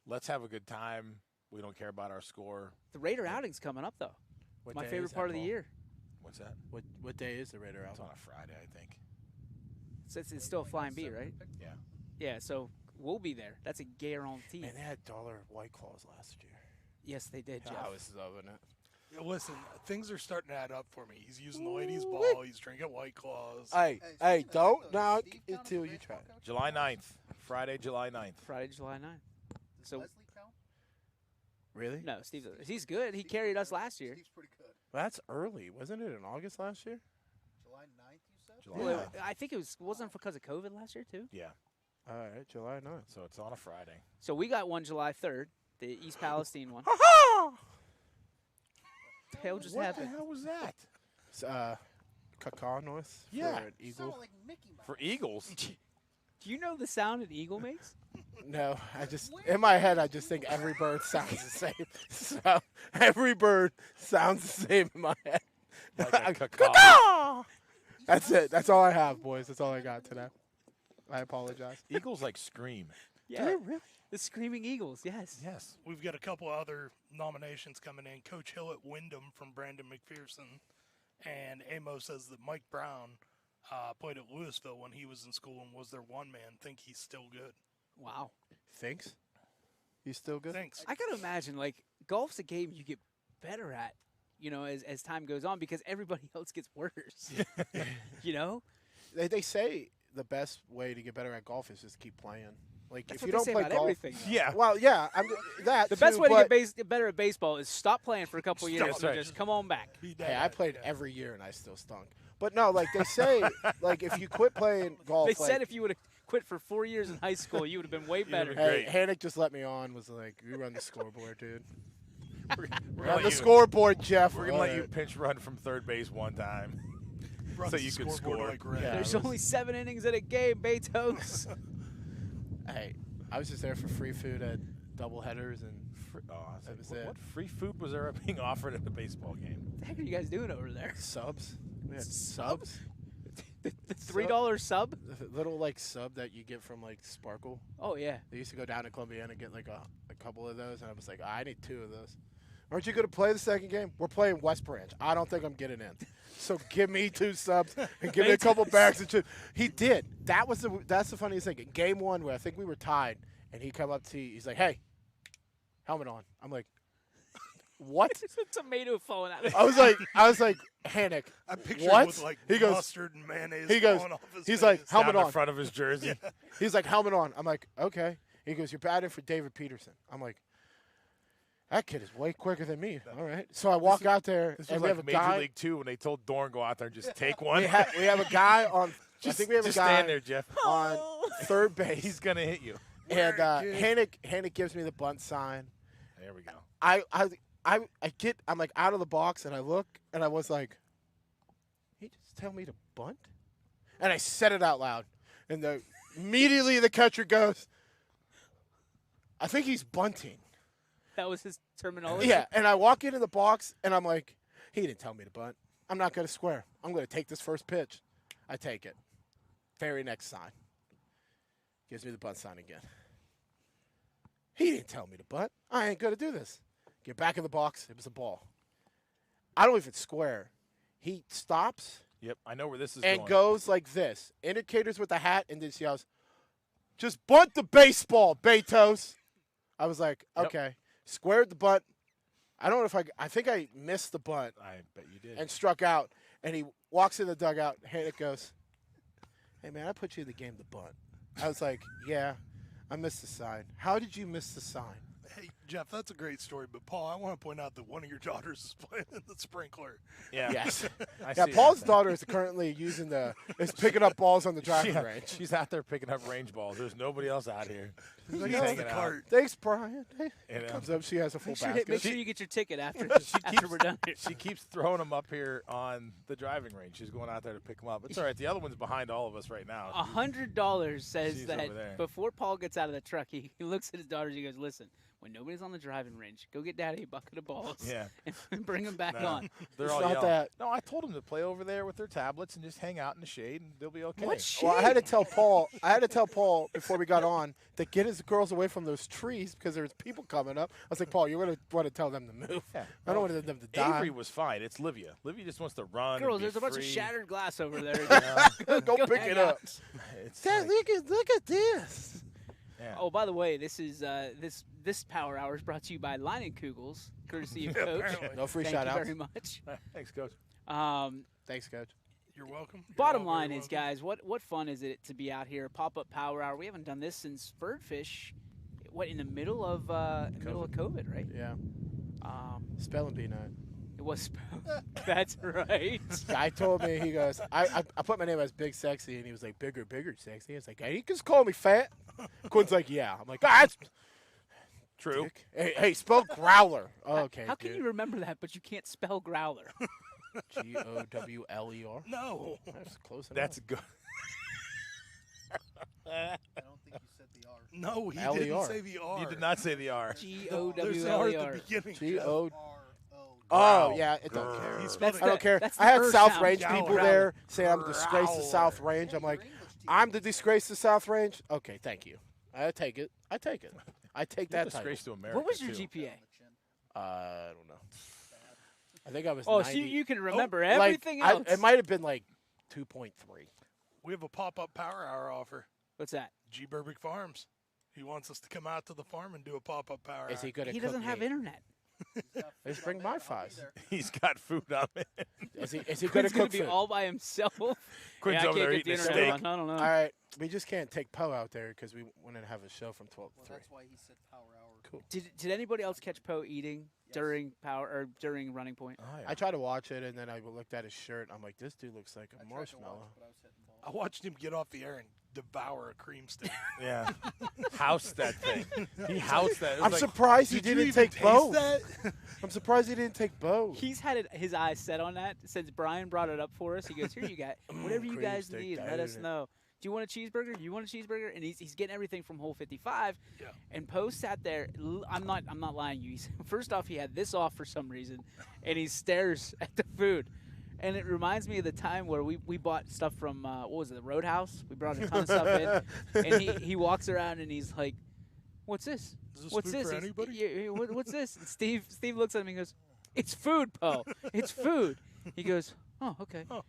let's have a good time. We don't care about our score. The Raider outing's coming up though. What My day favorite is that, part of the Paul? year. What's that? What day is the Raider It's out? on a Friday, I think. So it's still a flying B, right? Yeah. Yeah. So we'll be there. That's a guarantee. Man, they had dollar White Claws last year. Yes, they did, Jeff. I was loving it. Yeah, listen, things are starting to add up for me. He's using the ladies' ball. He's drinking White Claws. Hey, Hey, hey, speaking of don't that, though, knock Steve it count as a till you baseball try. coach? July 9th. Friday, July 9th. Friday, July 9th. Does So- Leslie count? Really? No, he's good. He Steve's carried pretty us good. last year. Steve's pretty good. Well, that's early, wasn't it? In August last year? July 9th, you said? July Well, 9th. I think it wasn't because of COVID last year too. Yeah. All right, July 9th. So it's on a Friday. So we got one July 3rd, the East Palestine one. The hell just What happened? the hell was that? It's, cacaw noise Yeah. for an You eagle. sound like Mickey Mouse. For Eagles. Do you know the sound an eagle makes? No, I just in my head I just think every bird sounds the same. So every bird sounds the same in my head. Like a cacaw. Cacaw! That's it. That's all I have, boys. That's all I got today. I apologize. Eagles like scream. Yeah, really. The Screaming Eagles. Yes. Yes. We've got a couple other nominations coming in. Coach Hill at Wyndham from Brandon McPherson. And Amos says that Mike Brown played at Louisville when he was in school and was their one man. Think he's still good. Wow. Thanks. You still good? Thanks. I gotta imagine like golf's a game you get better at, as time goes on because everybody else gets worse. you know. They say the best way to get better at golf is just keep playing. Like That's if what you they don't say play about golf, everything. though. Yeah. well, yeah, that. The best too, way to but, get better at baseball is stop playing for a couple years That's and right. just come on back. Be Hey, I dead. played every year and I still stunk. But no, like they say, like if you quit playing golf, They said like, if you would have quit for 4 years in high school, you would have been way better. been hey, great. Hannick just let me on. Was like, you run the scoreboard, dude. We're Run gonna the let you- scoreboard, Jeff. We're gonna let you Alright. pinch run from third base one time. Runs so the you could scoreboard score. Like Ray. Yeah. There's it was- only 7 innings in a game, Betos. Hey, I was just there for free food at double headers and Oh, I was That like, was what, it. what free food was there being offered at a baseball game? What the heck are you guys doing over there? subs. We had subs. The $3 sub? The little like sub that you get from like Sparkle. Oh, yeah. They used to go down to Columbiana and get like a couple of those, and I was like, I need 2 of those. Aren't you going to play the second game? We're playing West Branch. I don't think I'm getting in. So give me 2 subs and give me a couple bags of chips. He did. That's the funniest thing. In game 1, where I think we were tied, and he come up to you, he's like, hey, helmet on. I'm like, what? It's a tomato falling out of I was like, Hannick. I picture What? him with like He goes- mustard and mayonnaise he goes- falling off his he's face. like, helmet Down on. the front of his jersey. He's like, helmet on. I'm like, okay. He goes, you're batting for David Peterson. I'm like, that kid is way quicker than me. All right. So I walk out there, This and was we like have a Major guy. League 2 when they told Dorn go out there and just take one. We have a guy on. I think we have a just guy stand there, Jeff. on third base. He's gonna hit you. And Kid. Hannick gives me the bunt sign. There we go. I'm like out of the box, and I look, and I was like, he just tell me to bunt? And I said it out loud, and immediately the catcher goes, I think he's bunting. That was his terminology. Yeah, and I walk into the box, and I'm like, he didn't tell me to bunt. I'm not going to square. I'm going to take this first pitch. I take it. Very next sign. Gives me the bunt sign again. He didn't tell me to bunt. I ain't going to do this. Get back in the box. It was a ball. I don't even square. He stops Yep, I know where this is and going. goes like this. Indicators with the hat, and then she yells, just bunt the baseball, Betos. I was like, Yep. okay. Squared the bunt. I don't know if I think I missed the bunt I bet you did. and struck out. And he walks in the dugout. Hannick goes, hey, man, I put you in the game to bunt. I was like, yeah, I missed the sign. How did you miss the sign? Hey, Jeff, that's a great story. But, Paul, I want to point out that one of your daughters is playing in the sprinkler. yeah. Yes. I Yeah, see Paul's that. daughter is currently is picking up balls on the driving Yeah, range. she's out there picking up range balls. There's nobody else out here. She's like, He's "Oh, in the hanging out. cart. Thanks, Brian. Hey. You know? Comes up, she has a full Make basket. sure you get your ticket after, She after keeps- we're done here. She keeps throwing them up here on the driving range. She's going out there to pick them up. It's all right. The other one's behind all of us right now. $100 says She's that over there. before Paul gets out of the truck, he looks at his daughters. He goes, "Listen, when nobody's on the driving range, go get Daddy a bucket of balls Yeah. and bring them back No, on." They're It's all not yelling. that- No, I told them to play over there with their tablets and just hang out in the shade, and they'll be okay. What shit? Well, I had to tell Paul. Before we got on to get his girls away from those trees because there's people coming up. I was like, Paul, you're gonna want to tell them to move. Yeah. I don't want them to die. Avery was fine. It's Livia. Livia just wants to run. Girls, and be there's a bunch of free. shattered glass over there. Go pick hang it out. up. It's Dad, like- look at this. yeah. Oh, by the way, this is this Power Hour is brought to you by Leinenkugels, courtesy of Coach. apparently. No free Thank shout you outs. very much. Thanks, Coach. Thanks, Coach. You're welcome. You're Bottom all very line is, welcome. guys, what fun is it to be out here, pop-up Power Hour? We haven't done this since Birdfish, in the middle of COVID, right? Yeah. Um, Spelling bee night. it was. That's right. Guy told me, he goes, I put my name as Big Sexy, and he was like, bigger, sexy. I was like, hey, you can just call me fat. Quinn's like, yeah. I'm like, that's True. dick. Hey, spell growler. Oh, okay, How can you remember that, but you can't spell growler? Gowler? No. That's close enough. That's good. I don't think you said the R. No, he L-E-R. didn't say the R. You did not say the R. There's an R at G-O-W-L-E-R. the beginning. G-O. R-O. Oh, Growl. yeah, it don't Grr. care. He's That's I don't care. That's I had the South sound. Range Growler. people there saying I'm a disgrace to Growler. South Range. I'm like, I'm the disgrace to South Range? Okay, thank you. I take it. I take You're that a title. disgrace to America. What was your too. GPA? I don't know. I think I was Oh, 90. so you can remember Like, everything else. it might have been like 2.3. We have a pop-up Power Hour offer. What's that? G. Burbick Farms. He wants us to come out to the farm and do a pop-up Power Is Hour. he going to He doesn't have internet. Let's bring my fives. He's got food on it. Is he going to Quinn's gonna cook be food? all by himself. Quinn's yeah, I over can't there get the eating a internet steak. on. I don't know. All right. we just can't take Poe out there because we want to have a show from 12 Well, to 3. that's why he said power hour. Cool. Did anybody else catch Poe eating during power or during running point? Oh, yeah. I tried to watch it, and then I looked at his shirt. I'm like, this dude looks like I a tried to marshmallow. watch, but I was hitting balls. I watched him get off the air and devour a cream stick. Yeah. House that thing. He housed that. It was I'm like, surprised he Did you didn't even take taste both. that? I'm surprised he didn't take both. He's had his eyes set on that since Brian brought it up for us. He goes, "Here you got whatever you Cream guys stick, need. Let us dude. know. Do you want a cheeseburger? Do you want a cheeseburger?" And he's getting everything from Whole 55. Yeah. And Poe sat there. I'm not lying. You. First off, he had this off for some reason, and he stares at the food. And it reminds me of the time where we bought stuff from what was it, the Roadhouse? We brought a ton of stuff in, and he walks around and he's like, "What's this? Is this What's food this?" for He's- anybody? yeah, what's this? And Steve looks at him and goes, "It's food, Poe. It's food." He goes, "Oh, okay." Oh.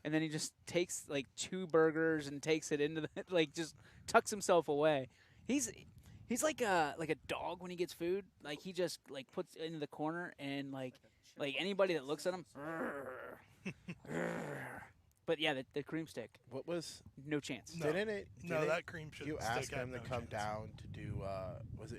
And then he just takes like 2 burgers and takes it into the like just tucks himself away. He's like a dog when he gets food. Like he just like puts it into the corner and like anybody that looks at him. But yeah, the cream stick, What was? no chance. No. Didn't it? No, didn't that cream should You stick asked had him to no come chance. down to do.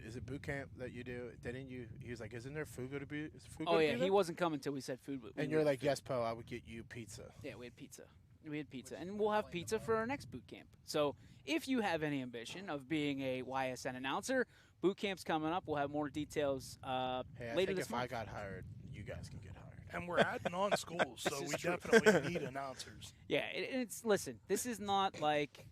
Is it boot camp that you do? Didn't you? He was like, "Isn't there food going to be? Is food Oh gonna yeah, be he there?" wasn't coming till we said food. And you're like, "Yes, Poe, I would get you pizza." Yeah, we had pizza. We had pizza, and we'll have pizza for our next boot camp. So if you have any ambition of being a YSN announcer, boot camp's coming up. We'll have more details Hey, I later think this if month. I got hired, you guys can get hired. And we're adding on schools, so This is we true. definitely need announcers. Yeah, it's listen. This is not like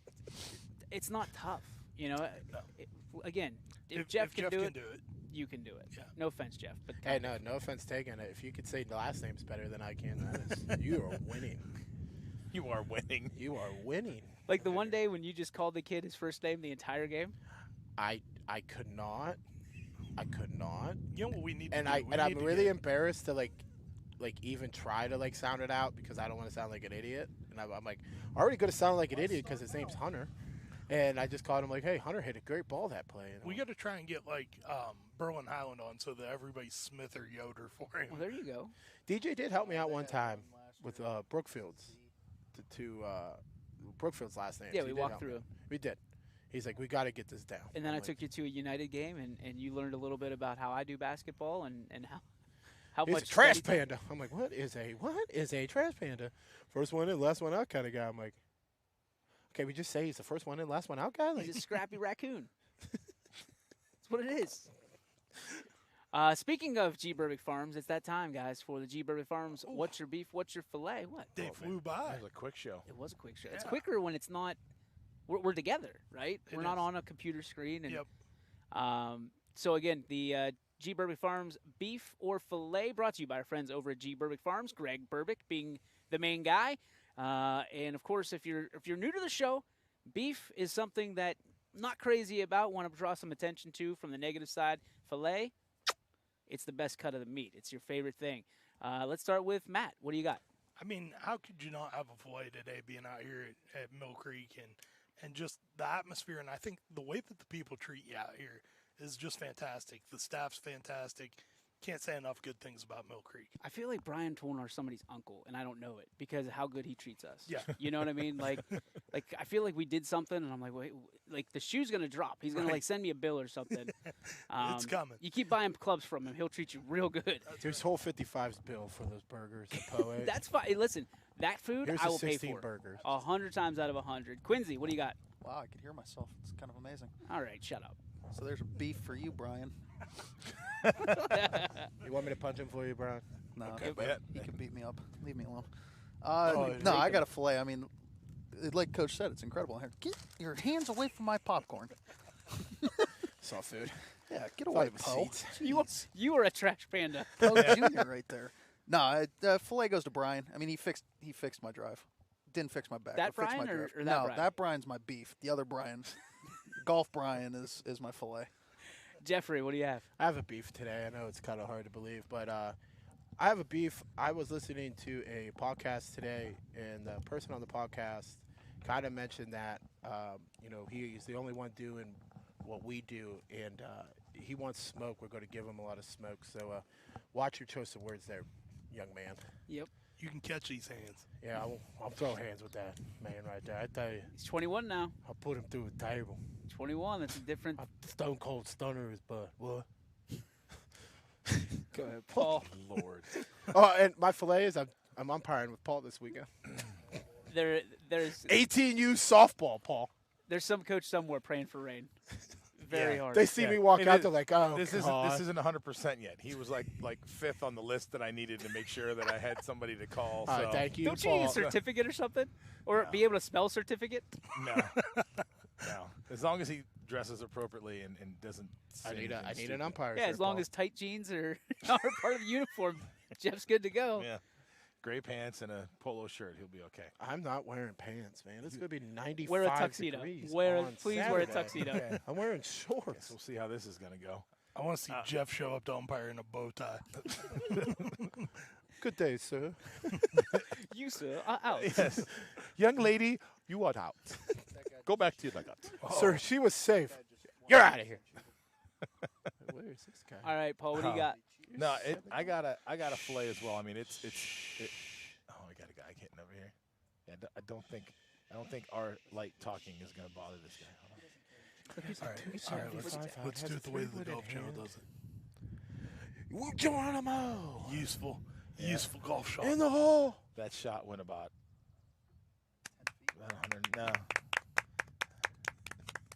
it's not tough. You know, No. again, if Jeff can do it, do it, you can do it. Yeah. No offense, Jeff, but Hey, no offense taken. If you could say the last names better than I can, that is, you are winning. You are winning. You are winning. like the one day when you just called the kid his first name the entire game. I could not. I could not. you know what we need And to do? I'm really embarrassed to like even try to like sound it out because I don't want to sound like an idiot. And I'm like, already going to sound like an idiot because his name's Hunter. And I just called him like, "Hey, Hunter hit a great ball that play." And We got to try and get like Berlin Highland on so that everybody's Smith or Yoder for him. Well, there you go. DJ did help me out one time with Brookfield's Brookfield's last name. Yeah, He we did walked help me. through. We did. He's like, "We got to get this down." And then I'm I like, took you to a United game, and you learned a little bit about how I do basketball and how He's much a trash study time- panda. I'm like, what is a trash panda? First one in, last one out kind of guy. I'm like, okay, we just say he's the first one in, last one out guy. Like, He's a scrappy raccoon. That's what it is. Speaking of G. Burbick Farms, it's that time, guys, for the G. Burbick Farms. Ooh. What's your beef? What's your fillet? What? They Oh, man. flew by. That was a quick show. It was a quick show. It's Yeah. quicker when it's not. We're together, right? It We're not is. on a computer screen. And, Yep. So again, the G. Burbick Farms beef or fillet brought to you by our friends over at G. Burbick Farms. Greg Burbick being the main guy, and of course, if you're new to the show, beef is something that I'm not crazy about. Want to draw some attention to from the negative side. Fillet, it's the best cut of the meat. It's your favorite thing. Let's start with Matt. What do you got? I mean, how could you not have a filet today being out here at Mill Creek and just the atmosphere? And I think the way that the people treat you out here is just fantastic. The staff's fantastic. Can't say enough good things about Mill Creek. I feel like Brian Tolnar somebody's uncle, and I don't know it because of how good he treats us. Yeah. You know what I mean? Like I feel like we did something, and I'm like, wait, like the shoe's gonna drop. He's gonna Right. like send me a bill or something. It's coming. You keep buying clubs from him, he'll treat you real good. There's whole 55's bill for those burgers. The poet. That's fine. Hey, listen, that food Here's I the will pay 16 for. burgers. 100 times out of 100. Quincy, what do you got? Wow, I could hear myself. It's kind of amazing. All right, shut up. So there's a beef for you, Brian. You want me to punch him for you, Brian? No, Okay, bet. he can beat me up. Leave me alone. Oh, No, I Rico. got a fillet. I mean, like Coach said, it's incredible. Here, get your hands away from my popcorn. Soft food. Yeah, get Thought away, it was Poe. seeds. You are a trash panda. Poe Jr. right there. No, fillet goes to Brian. I mean, he fixed my drive. Didn't fix my back. That but fixed Brian my or- drive. or that no, Brian? that Brian's my beef. The other Brian, Golf Brian, is my fillet. Jeffrey, what do you have? I have a beef today. I know it's kind of hard to believe, but I have a beef. I was listening to a podcast today, and the person on the podcast kind of mentioned that he's the only one doing what we do, and he wants smoke. We're going to give him a lot of smoke. So watch your choice of words there, young man. Yep. You can catch these hands. Yeah, I'll throw hands with that man right there. I tell you, He's 21 now. I'll put him through a table. 21. That's a different. I'll stone cold stunner his butt. What? Go ahead, Paul. Lord. Oh, and my fillet is I'm umpiring with Paul this weekend. There's 18U softball, Paul. some coach somewhere praying for rain. Very Yeah. hard. They see Yeah. me walk And out, it- they're like, "Oh, This God." isn't 100% yet. He was like fifth on the list that I needed to make sure that I had somebody to call. All right, So thank you, Don't you need a Paul. certificate or something, or No. be able to spell certificate? no, no. As long as he dresses appropriately and doesn't. I say need anything an stupid. umpire. Yeah, shirt, as long Paul. as tight jeans are part of the uniform, Jeff's good to go. Yeah. Gray pants and a polo shirt, he'll be okay. I'm not wearing pants, man. It's gonna be 95 Wear a tuxedo. degrees Please wear a Saturday. tuxedo. Okay. I'm wearing Guess shorts. we'll see how this is gonna go. I want to see Jeff show up to umpire in a bow tie. Good day, sir. You sir, out. Yes, young lady, you are out. Go back to your dugout. Sir, she was safe. You're out of here. Where is this guy? All right, Paul, what do you got? No, I got a fillet as well. I mean, it's. Oh, I got a guy getting over here. Yeah, I don't think our light talking is gonna bother this guy. Hold on. All right, let's do it the way the Golf Channel does it. Geronimo Useful golf shot. in the hole. That shot went about 100. No. I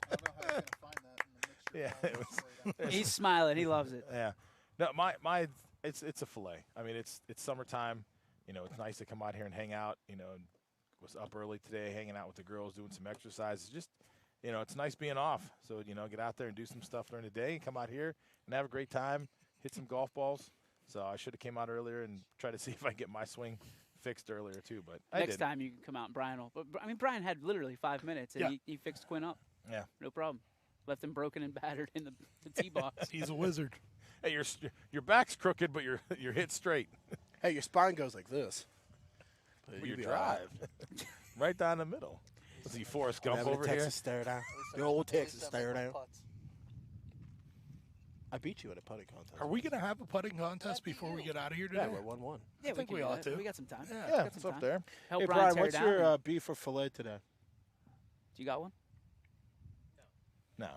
don't know how you're gonna find that in the mixture. Yeah, of it all was- the He's smiling. He loves it. Yeah. No, my it's a fillet. I mean, it's summertime. You know, it's nice to come out here and hang out. You know, was up early today, hanging out with the girls, doing some exercises. Just, you know, it's nice being off. So, you know, get out there and do some stuff during the day. Come out here and have a great time. Hit some golf balls. So I should have came out earlier and tried to see if I can get my swing fixed earlier too. But I Next didn't. time you can come out and Brian will. But I mean, Brian had literally 5 minutes and Yeah. he fixed Quinn up. Yeah. No problem. Left him broken and battered in the tee box. He's a wizard. Hey, your back's crooked, but your hit's straight. Hey, your spine goes like this. But With you your be all right. drive, right down the middle. Let's see Forrest Gump Having a over here. Texas stare down. At Your old least Texas I stare make down. my putts. I beat you at a putting contest. Are we going to have a putting contest before we get out of here Yeah, today? we're 1-1. Yeah, think can we do ought that. to. We got some time. Yeah. Yeah, got it's some up time. there. Help Hey, Brian Brian, tear what's down. your beef for fillet today? Do you got one? No.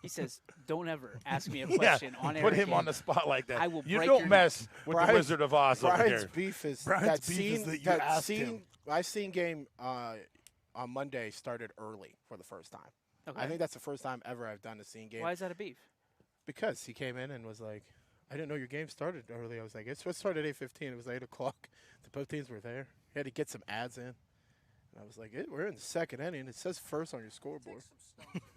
He says, "Don't ever ask me a Yeah, question on air. put him again." on the spot like that. I will You break don't your mess with Brian's- the Wizard of Oz over Brian's here. beef is Brian's that beef scene. is that you that asked scene. him. My scene game on Monday started early for the first time. Okay. I think that's the first time ever I've done a scene game. Why is that a beef? Because he came in and was like, "I didn't know your game started early." I was like, "It's supposed to start at 8:15." It was 8 o'clock. The both teams were there. He had to get some ads in. And I was like, "We're in the second inning. It says first on your scoreboard."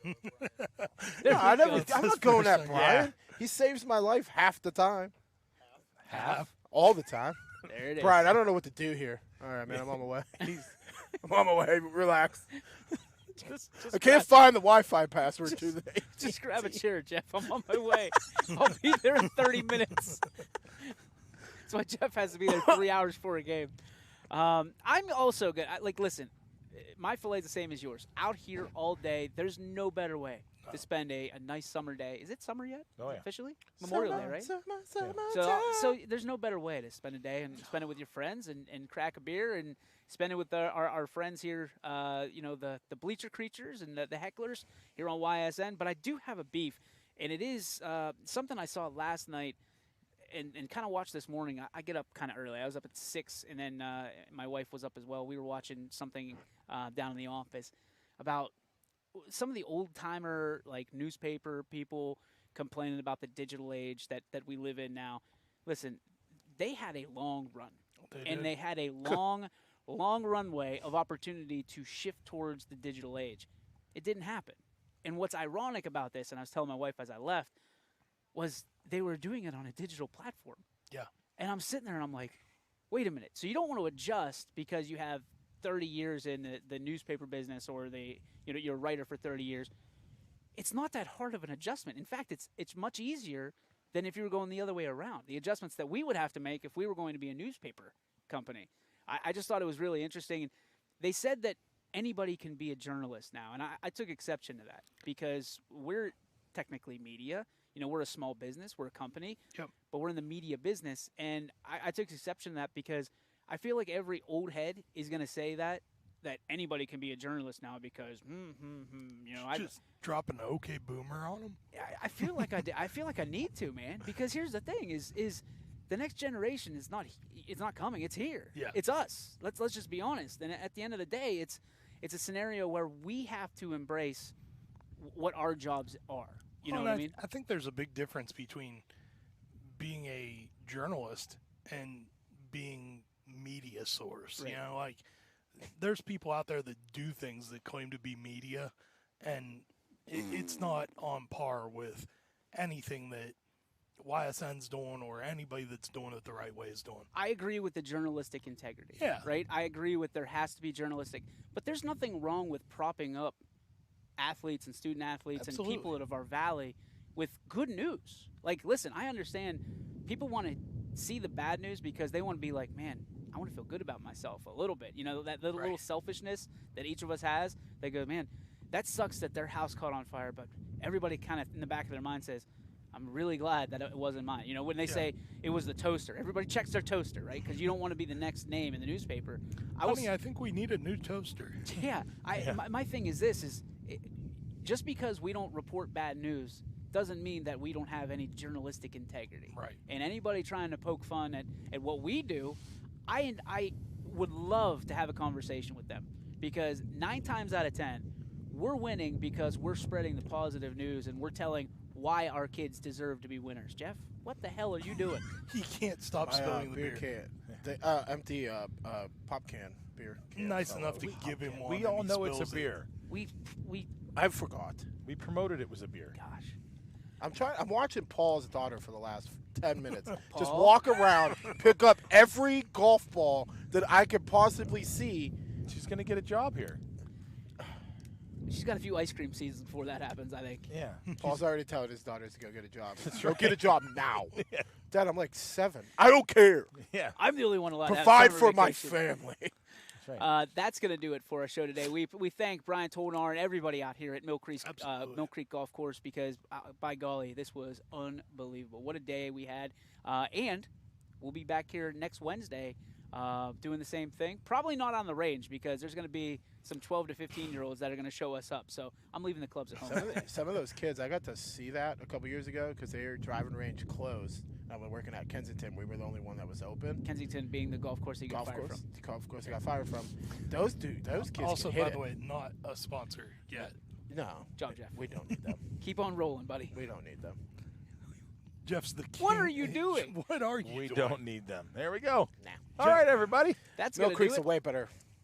There No, I we never, go. I'm not going at first, Brian. He saves my life half the time. Half. All the time. There it is. Brian, I don't know what to do here. All right, man, I'm on my way. I'm on my way. Relax. Just I can't find the Wi-Fi password to the. Just grab a chair, Jeff. I'm on my way. I'll be there in 30 minutes. That's why Jeff has to be there 3 hours for a game. I'm also good. Listen, my fillet's the same as yours. Out here all day. There's no better way to spend a nice summer day. Is it summer yet? Oh, yeah. Officially? Memorial Day, right? So there's no better way to spend a day and spend it with your friends and crack a beer and spend it with our friends here, the bleacher creatures and the hecklers here on YSN. But I do have a beef, and it is something I saw last night and kind of watched this morning. I get up kind of early. I was up at 6, and then my wife was up as well. We were watching something down in the office about some of the old-timer newspaper people complaining about the digital age that we live in now. Listen, they had a long run, and they had a long runway of opportunity to shift towards the digital age. It didn't happen. And what's ironic about this, and I was telling my wife as I left, was they were doing it on a digital platform. Yeah. And I'm sitting there and I'm like, wait a minute. So you don't want to adjust because you have 30 years in the newspaper business or you're a writer for 30 years. It's not that hard of an adjustment. In fact, it's much easier than if you were going the other way around. The adjustments that we would have to make if we were going to be a newspaper company. I just thought it was really interesting. And they said that anybody can be a journalist now, and I took exception to that because we're technically media. We're a small business, we're a company, Yep. but we're in the media business, and I took exception to that because I feel like every old head is going to say that anybody can be a journalist now because, you know, Just drop an OK Boomer on them. I feel like I feel like I need to, man. Because here's the thing: is the next generation is not coming. It's here. Yeah. It's us. Let's just be honest. And at the end of the day, it's a scenario where we have to embrace what our jobs are. You know Well, what I mean? I think there's a big difference between being a journalist and being media source. Right. You know, like there's people out there that do things that claim to be media, and it's not on par with anything that YSN's doing or anybody that's doing it the right way is doing. I agree with the journalistic integrity. Yeah. Right? I agree with there has to be journalistic. But there's nothing wrong with propping up athletes and student athletes Absolutely. and people out of our valley with good news. Like, listen, I understand people want to see the bad news because they want to be like, man, I want to feel good about myself a little bit. You know, that little Right. selfishness that each of us has. They go, man, that sucks that their house caught on fire, but everybody kind of in the back of their mind says, I'm really glad that it wasn't mine. You know, when they say it was the toaster, everybody checks their toaster, right? Because you don't want to be the next name in the newspaper. I think we need a new toaster. Yeah. My thing is this: just because we don't report bad news doesn't mean that we don't have any journalistic integrity. Right. And anybody trying to poke fun at what we do, I would love to have a conversation with them because 9 times out of 10, we're winning because we're spreading the positive news and we're telling why our kids deserve to be winners. Jeff, what the hell are you doing? He can't stop My spilling the beer beer. can. The empty pop can beer. Can Nice fell enough out. to give him one. We and all he know it's a spills it. beer. We I forgot. We promoted it was a beer. gosh. I'm watching Paul's daughter for the last 10 minutes. Just Paul? walk around, pick up every golf ball that I could possibly see. She's going to get a job here. She's got a few ice cream seasons before that happens, I think. Yeah. Paul's already telling his daughters to go get a job. Go get a job now. Dad, I'm like 7. I don't care. Yeah. I'm the only one allowed to Provide have summer for my vacation. family. That's right. That's going to do it for our show today. We thank Brian Tolnar and everybody out here at Mill Creek Golf Course because, by golly, this was unbelievable. What a day we had. And we'll be back here next Wednesday doing the same thing. Probably not on the range because there's going to be some 12 to 15-year-olds that are going to show us up. So I'm leaving the clubs at home. Some of those kids, I got to see that a couple years ago because their driving range closed. I was working at Kensington. We were the only one that was open. Kensington being the golf course that you got Golf fired course, from. the golf course I got fired from. Those kids Also, can hit by the it. way, not a sponsor yet. No, Job, Jeff. we don't need them. Keep on rolling, buddy. We don't need them. Jeff's the king. What are you doing? What are you We doing? don't need them. There we go. Nah. All right, everybody. That's Mill going to do Creek's it. a way better